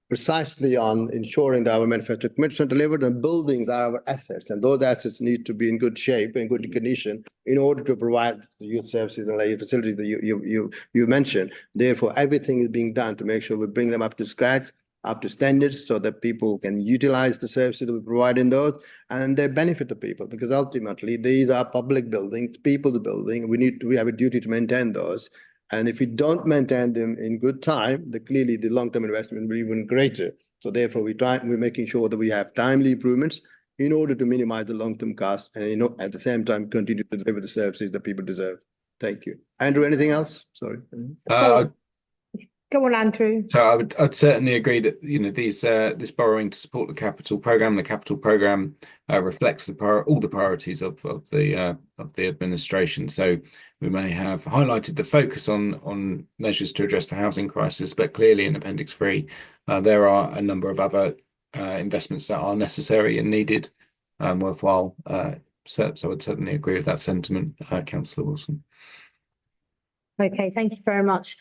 precisely on ensuring that our manufactured commitments are delivered, and buildings are our assets, and those assets need to be in good shape, in good condition, in order to provide the youth services and the facilities that you mentioned. Therefore, everything is being done to make sure we bring them up to scratch, up to standards, so that people can utilize the services that we provide in those, and they benefit the people, because ultimately these are public buildings, people's building. We have a duty to maintain those. And if we don't maintain them in good time, then clearly the long-term investment will be even greater. So therefore, we're making sure that we have timely improvements in order to minimize the long-term costs, and at the same time continue to deliver the services that people deserve. Thank you. Andrew, anything else? Sorry. Go on, Andrew. So I'd certainly agree that this borrowing to support the capital programme reflects all the priorities of the administration. So we may have highlighted the focus on measures to address the housing crisis, but clearly in Appendix 3 there are a number of other investments that are necessary and needed, worthwhile. So I would certainly agree with that sentiment, Councillor Wilson. Okay, thank you very much.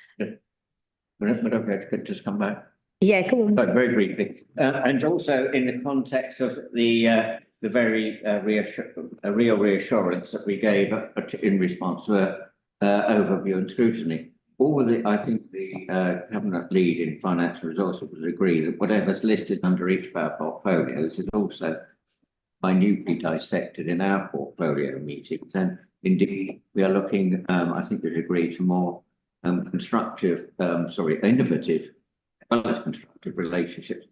But I could just come back. Yeah, come on. But very briefly, and also in the context of the very real reassurance that we gave in response to overview and scrutiny. I think the cabinet lead in financial resources would agree that whatever's listed under each of our portfolios is also minutely dissected in our portfolio meetings. And indeed, we are looking, I think we'd agree, to more innovative, well as constructive relationships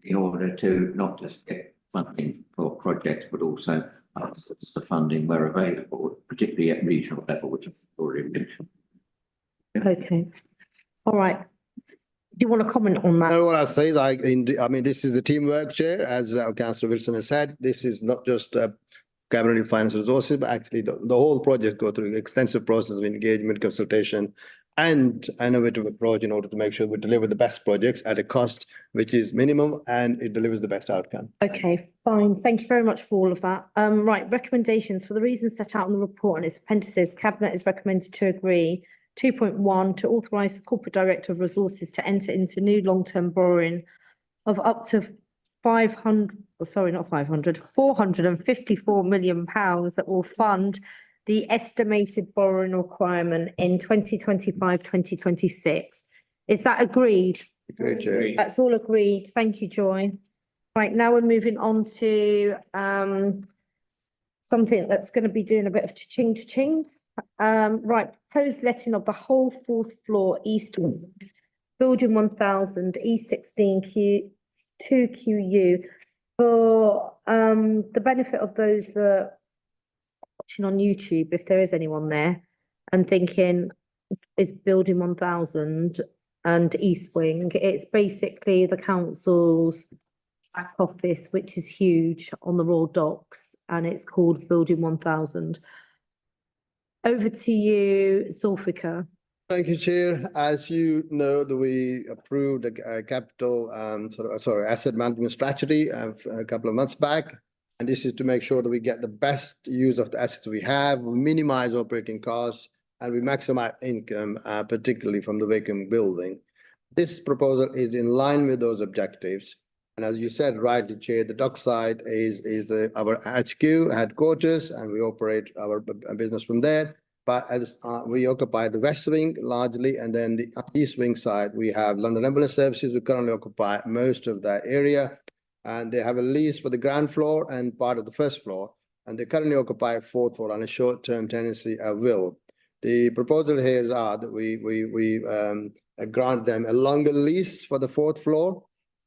in order to not just get funding for projects, but also the funding where available, particularly at regional level, which I've already mentioned. Yeah. Okay. All right. Do you want to comment on that? What I'll say, this is the teamwork, Chair, as Councillor Wilson has said. This is not just cabinet finance resources, but actually the whole project go through extensive process of engagement, consultation, and innovative approach in order to make sure we deliver the best projects at a cost which is minimum and it delivers the best outcome. Okay, fine. Thank you very much for all of that. Right, recommendations. For the reasons set out in the report and its appendices, Cabinet is recommended to agree 2.1 to authorise the Corporate Director of Resources to enter into new long-term borrowing of up to 454 million pounds that will fund the estimated borrowing requirement in 2025-2026. Is that agreed? Agreed, Chair. That's all agreed. Thank you, Joy. Right, now we're moving on to something that's going to be doing a bit of cha-ching. Right, proposed letting of the whole fourth floor east wing, building 1000 E16 2QU. For the benefit of those that watching on YouTube, if there is anyone there and thinking, is building 1000 and East Wing, it's basically the council's back office, which is huge on the Royal Docks, and it's called Building 1000. Over to you, Zulfika. Thank you, Chair. As you know, we approved a capital, asset management strategy a couple of months back. And this is to make sure that we get the best use of the assets we have, we minimize operating costs, and we maximize income, particularly from the vacant building. This proposal is in line with those objectives. And as you said, rightly, Chair, the dockside is our HQ headquarters, and we operate our business from there. But as we occupy the west wing largely, and then the east wing side, we have London Ambulance Services. We currently occupy most of that area, and they have a lease for the ground floor and part of the first floor, and they currently occupy fourth floor on a short-term tenancy will. The proposal here is that we grant them a longer lease for the fourth floor,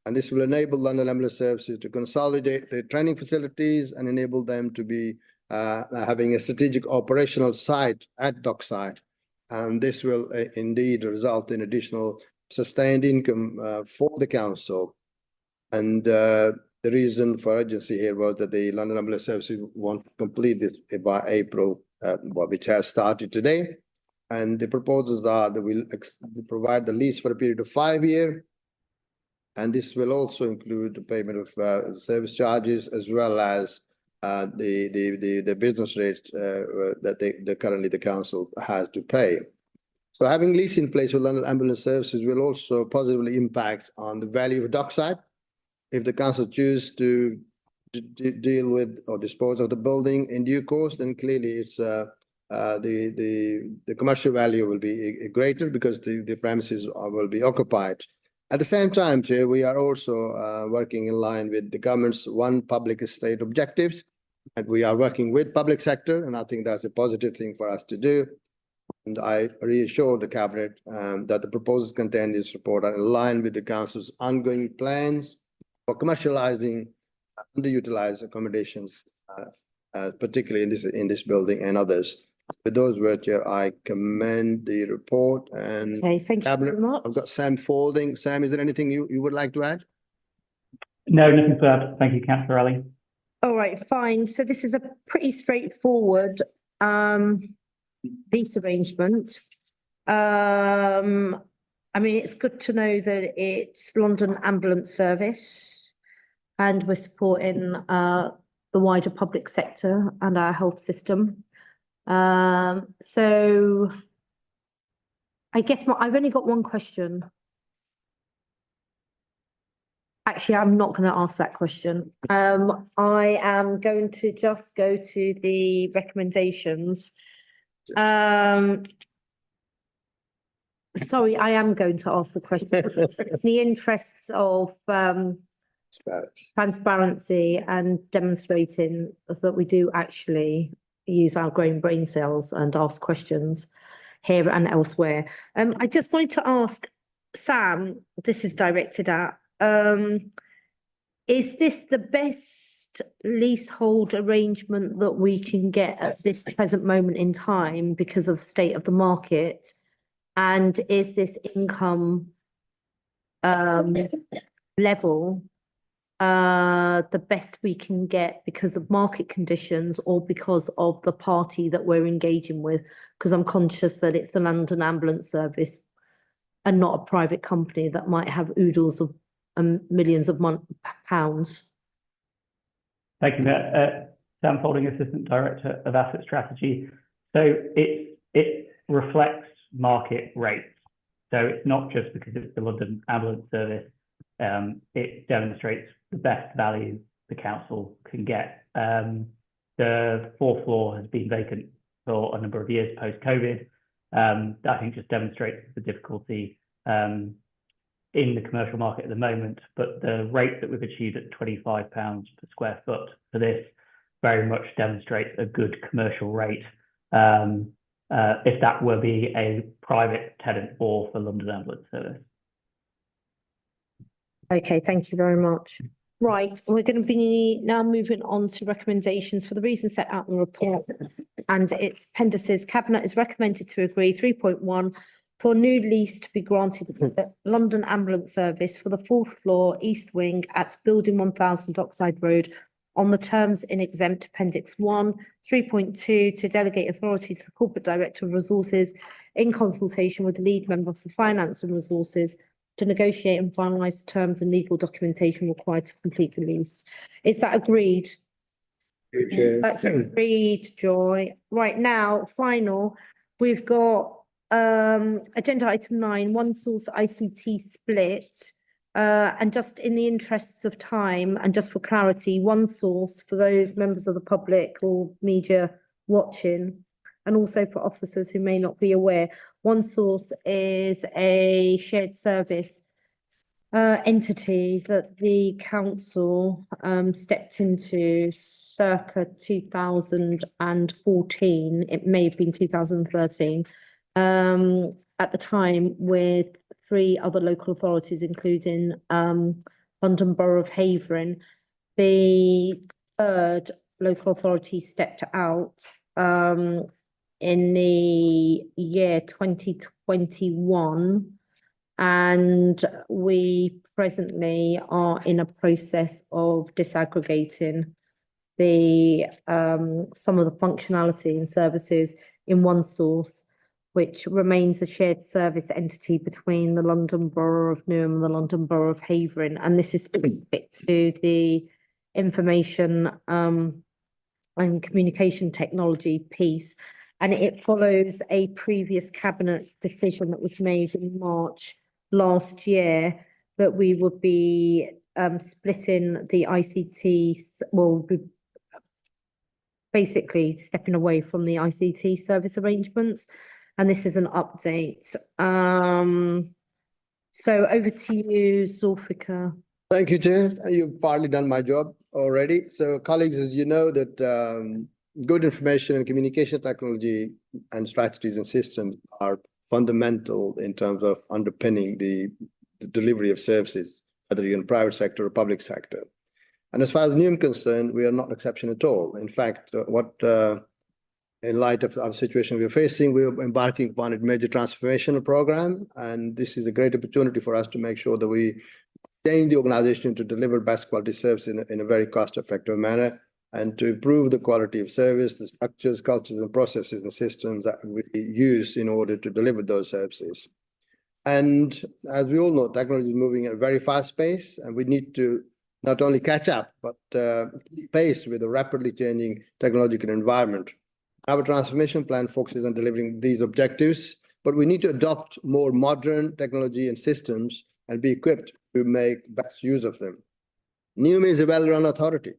and this will enable London Ambulance Services to consolidate their training facilities and enable them to be having a strategic operational site at dockside. And this will indeed result in additional sustained income for the council. And the reason for urgency here was that the London Ambulance Services want to complete this by April, which has started today. And the proposals are that we'll provide the lease for a period of 5 years. And this will also include the payment of service charges, as well as the business rates that currently the council has to pay. So having lease in place with London Ambulance Services will also positively impact on the value of dockside. If the council choose to deal with or dispose of the building in due course, then clearly it's the commercial value will be greater because the premises will be occupied. At the same time, Chair, we are also working in line with the government's One Public Estate objectives, and we are working with public sector, and I think that's a positive thing for us to do. And I reassure the Cabinet that the proposals contained in this report are in line with the Council's ongoing plans for commercializing underutilized accommodations, particularly in this building and others. With those words, Chair, I commend the report and Okay, thank you very much. I've got Sam Fording. Sam, is there anything you would like to add? No, nothing further. Thank you, Councillor Ali. All right, fine. So this is a pretty straightforward lease arrangement. I mean, it's good to know that it's London Ambulance Service, and we're supporting the wider public sector and our health system. So I guess I've only got one question. Actually, I'm not going to ask that question. I am going to just go to the recommendations. Sorry, I am going to ask the question. In the interests of transparency and demonstrating that we do actually use our growing brain cells and ask questions here and elsewhere. I just wanted to ask Sam, this is directed at, is this the best leasehold arrangement that we can get at this present moment in time because of the state of the market? And is this income level the best we can get because of market conditions or because of the party that we're engaging with? Because I'm conscious that it's the London Ambulance Service and not a private company that might have oodles of millions of pounds. Thank you, Mayor. Sam Folding, Assistant Director of Asset Strategy. So it reflects market rates. So it's not just because it's the London Ambulance Service. It demonstrates the best value the council can get. The fourth floor has been vacant for a number of years post-COVID. I think just demonstrates the difficulty in the commercial market at the moment, but the rate that we've achieved at £25 per square foot for this very much demonstrates a good commercial rate if that were be a private tenant or for London Ambulance Service. Okay, thank you very much. Right, we're going to be now moving on to recommendations for the reasons set out in the report and its appendices. Cabinet is recommended to agree 3.1 for a new lease to be granted to the London Ambulance Service for the fourth floor east wing at Building 1000 Dockside Road on the terms in exempt Appendix 1, 3.2 to delegate authority to the Corporate Director of Resources in consultation with the lead member for finance and resources to negotiate and finalise the terms and legal documentation required to complete the lease. Is that agreed? That's agreed, Joy. Right now, final, we've got agenda item 9, one source ICT split. And just in the interests of time and just for clarity, one source for those members of the public or media watching, and also for officers who may not be aware, one source is a shared service entity that the council stepped into circa 2014. It may have been 2013. At the time with 3 other local authorities, including London Borough of Havering. The 3rd local authority stepped out in the year 2021, and we presently are in a process of disaggregating the some of the functionality and services in one source, which remains a shared service entity between the London Borough of Newham and the London Borough of Havering. And this is specific to the information and communication technology piece. And it follows a previous cabinet decision that was made in March last year that we would be splitting the ICT, basically stepping away from the ICT service arrangements. And this is an update. So over to you, Zulfikar. Thank you, Chair. You've partly done my job already. So colleagues, as you know that good information and communication technology and strategies and systems are fundamental in terms of underpinning the delivery of services, whether you're in private sector or public sector. And as far as Newham concerned, we are not exception at all. In fact, in light of our situation we're facing, we're embarking upon a major transformational program, and this is a great opportunity for us to make sure that we change the organization to deliver best quality service in a very cost-effective manner, and to improve the quality of service, the structures, cultures, and processes and systems that we use in order to deliver those services. And as we all know, technology is moving at a very fast pace, and we need to not only catch up, but keep pace with a rapidly changing technological environment. Our transformation plan focuses on delivering these objectives, but we need to adopt more modern technology and systems and be equipped to make best use of them. Newham is a well-run authority,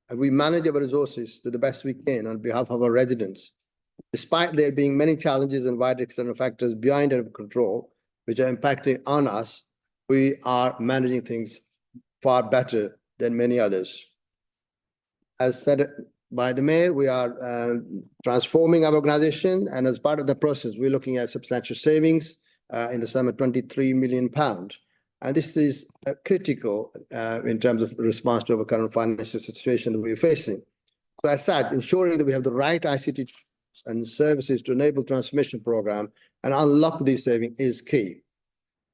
and we manage our resources to the best we can on behalf of our residents. Despite there being many challenges and wide external factors behind our control, which are impacting on us, we are managing things far better than many others. As said by the Mayor, we are transforming our organization, and as part of the process, we're looking at substantial savings in the sum of £23 million. And this is critical in terms of response to our current financial situation that we're facing. So as such, ensuring that we have the right ICT and services to enable transformation program and unlock these savings is key.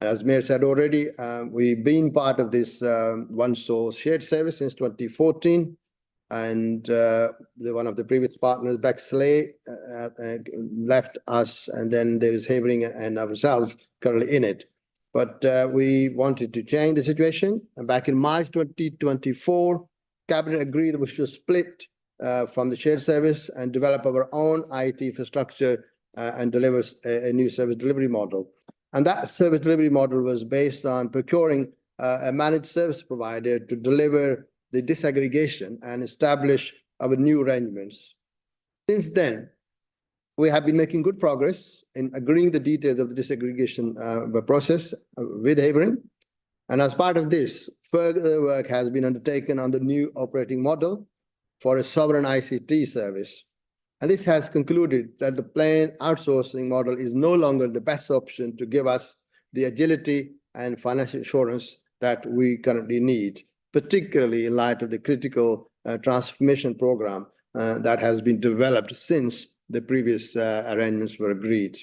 As Mayor said already, we've been part of this one source shared service since 2014. And one of the previous partners, Bexley, left us, and then there is Havering and ourselves currently in it. But we wanted to change the situation. And back in March 2024, Cabinet agreed that we should split from the shared service and develop our own IT infrastructure and deliver a new service delivery model. And that service delivery model was based on procuring a managed service provider to deliver the disaggregation and establish our new arrangements. Since then, we have been making good progress in agreeing the details of the disaggregation process with Havering. And as part of this, further work has been undertaken on the new operating model for a sovereign ICT service. And this has concluded that the plain outsourcing model is no longer the best option to give us the agility and financial assurance that we currently need, particularly in light of the critical transformation program that has been developed since the previous arrangements were agreed.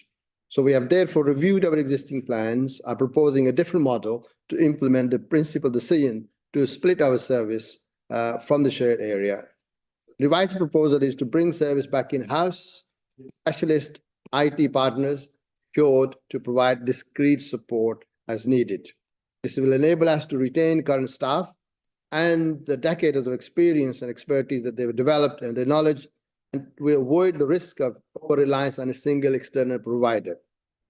So we have therefore reviewed our existing plans, are proposing a different model to implement the principal decision to split our service from the shared area. Revised proposal is to bring service back in-house, specialist IT partners, procured to provide discrete support as needed. This will enable us to retain current staff and the decades of experience and expertise that they've developed and their knowledge, and we avoid the risk of over-reliance on a single external provider.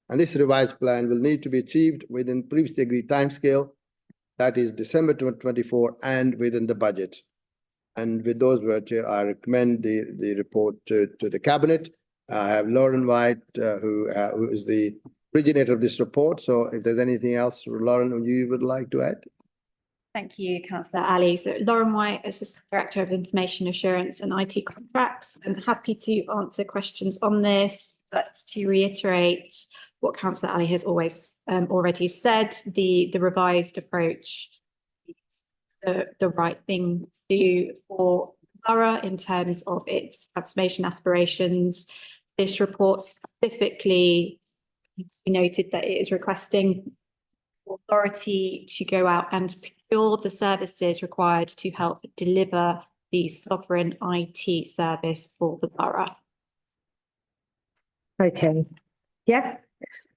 And this revised plan will need to be achieved within previously agreed timescale, that is December 2024, and within the budget. And with those words, Chair, I recommend the report to the Cabinet. I have Lauren White, who is the originator of this report. So if there's anything else, Lauren, you would like to add? Thank you, Councillor Ali. So Lauren White, Assistant Director of Information Assurance and IT Contracts. I'm happy to answer questions on this, but to reiterate what Councillor Ali has always already said, the revised approach is the right thing to do for Borough in terms of its transformation aspirations. This report specifically noted that it is requesting authority to go out and procure the services required to help deliver the sovereign IT service for the borough. Okay, yeah,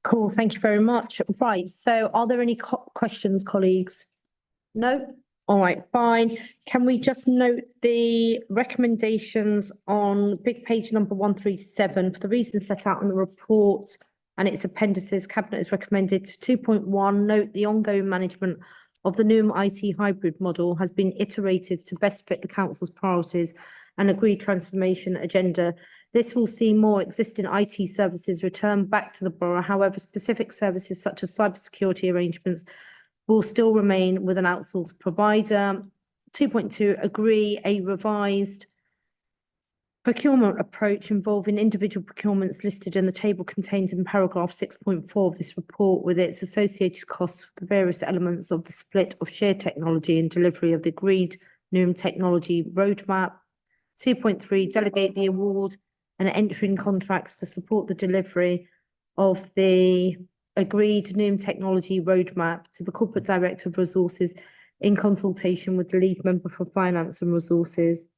cool, thank you very much. Right, so are there any questions, colleagues? No? All right, fine. Can we just note the recommendations on big page number 137 for the reasons set out in the report and its appendices? Cabinet has recommended 2.1, note the ongoing management of the new IT hybrid model has been iterated to best fit the council's priorities and agreed transformation agenda. This will see more existing IT services return back to the borough. However, specific services such as cybersecurity arrangements will still remain with an outsourced provider. 2.2, agree a revised procurement approach involving individual procurements listed in the table contained in paragraph 6.4 of this report with its associated costs for the various elements of the split of shared technology and delivery of the agreed NUM technology roadmap. 2.3, delegate the award and entering contracts to support the delivery of the agreed NUM technology roadmap to the Corporate Director of Resources in consultation with the lead member for Finance and Resources.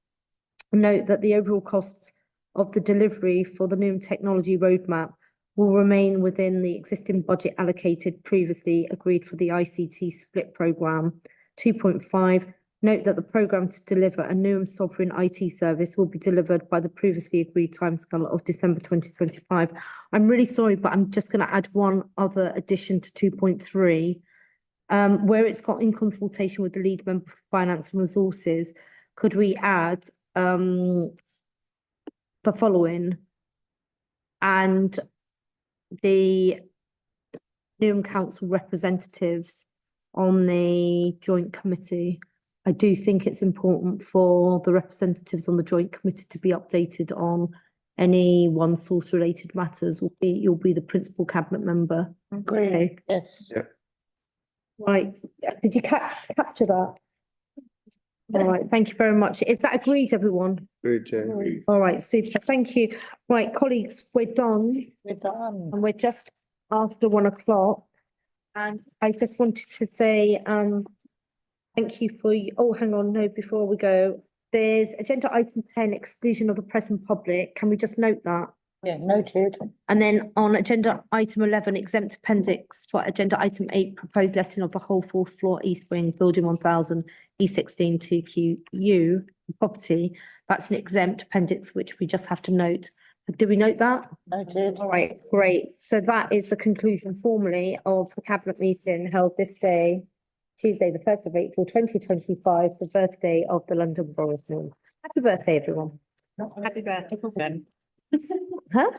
Note that the overall costs of the delivery for the NUM technology roadmap will remain within the existing budget allocated previously agreed for the ICT split programme. 2.5, note that the programme to deliver a NUM sovereign IT service will be delivered by the previously agreed timescale of December 2025. I'm really sorry, but I'm just going to add one other addition to 2.3, where it's got in consultation with the lead member for Finance and Resources. Could we add the following: and the NUM council representatives on the joint committee? I do think it's important for the representatives on the joint committee to be updated on any one source related matters. You'll be the principal cabinet member. Agree. Okay. Yes. Yeah. Right, did you capture that? All right, thank you very much. Is that agreed, everyone? Great, Chair. All right, super, thank you. Right, colleagues, we're done. We're done. And we're just after 1 o'clock. And I just wanted to say, thank you for, oh, hang on, no, before we go, there's agenda item 10, exclusion of the press and public. Can we just note that? Yeah, noted. And then on agenda item 11, exempt appendix for agenda item 8, proposed letting of the whole 4th floor East Wing, building 1000, E16 2QU property. That's an exempt appendix, which we just have to note. Did we note that? Noted. All right, great. So that is the conclusion formally of the cabinet meeting held this day, Tuesday, the 1st of April, 2025, the birthday of the London Borough. Happy birthday, everyone. Happy birthday. Huh?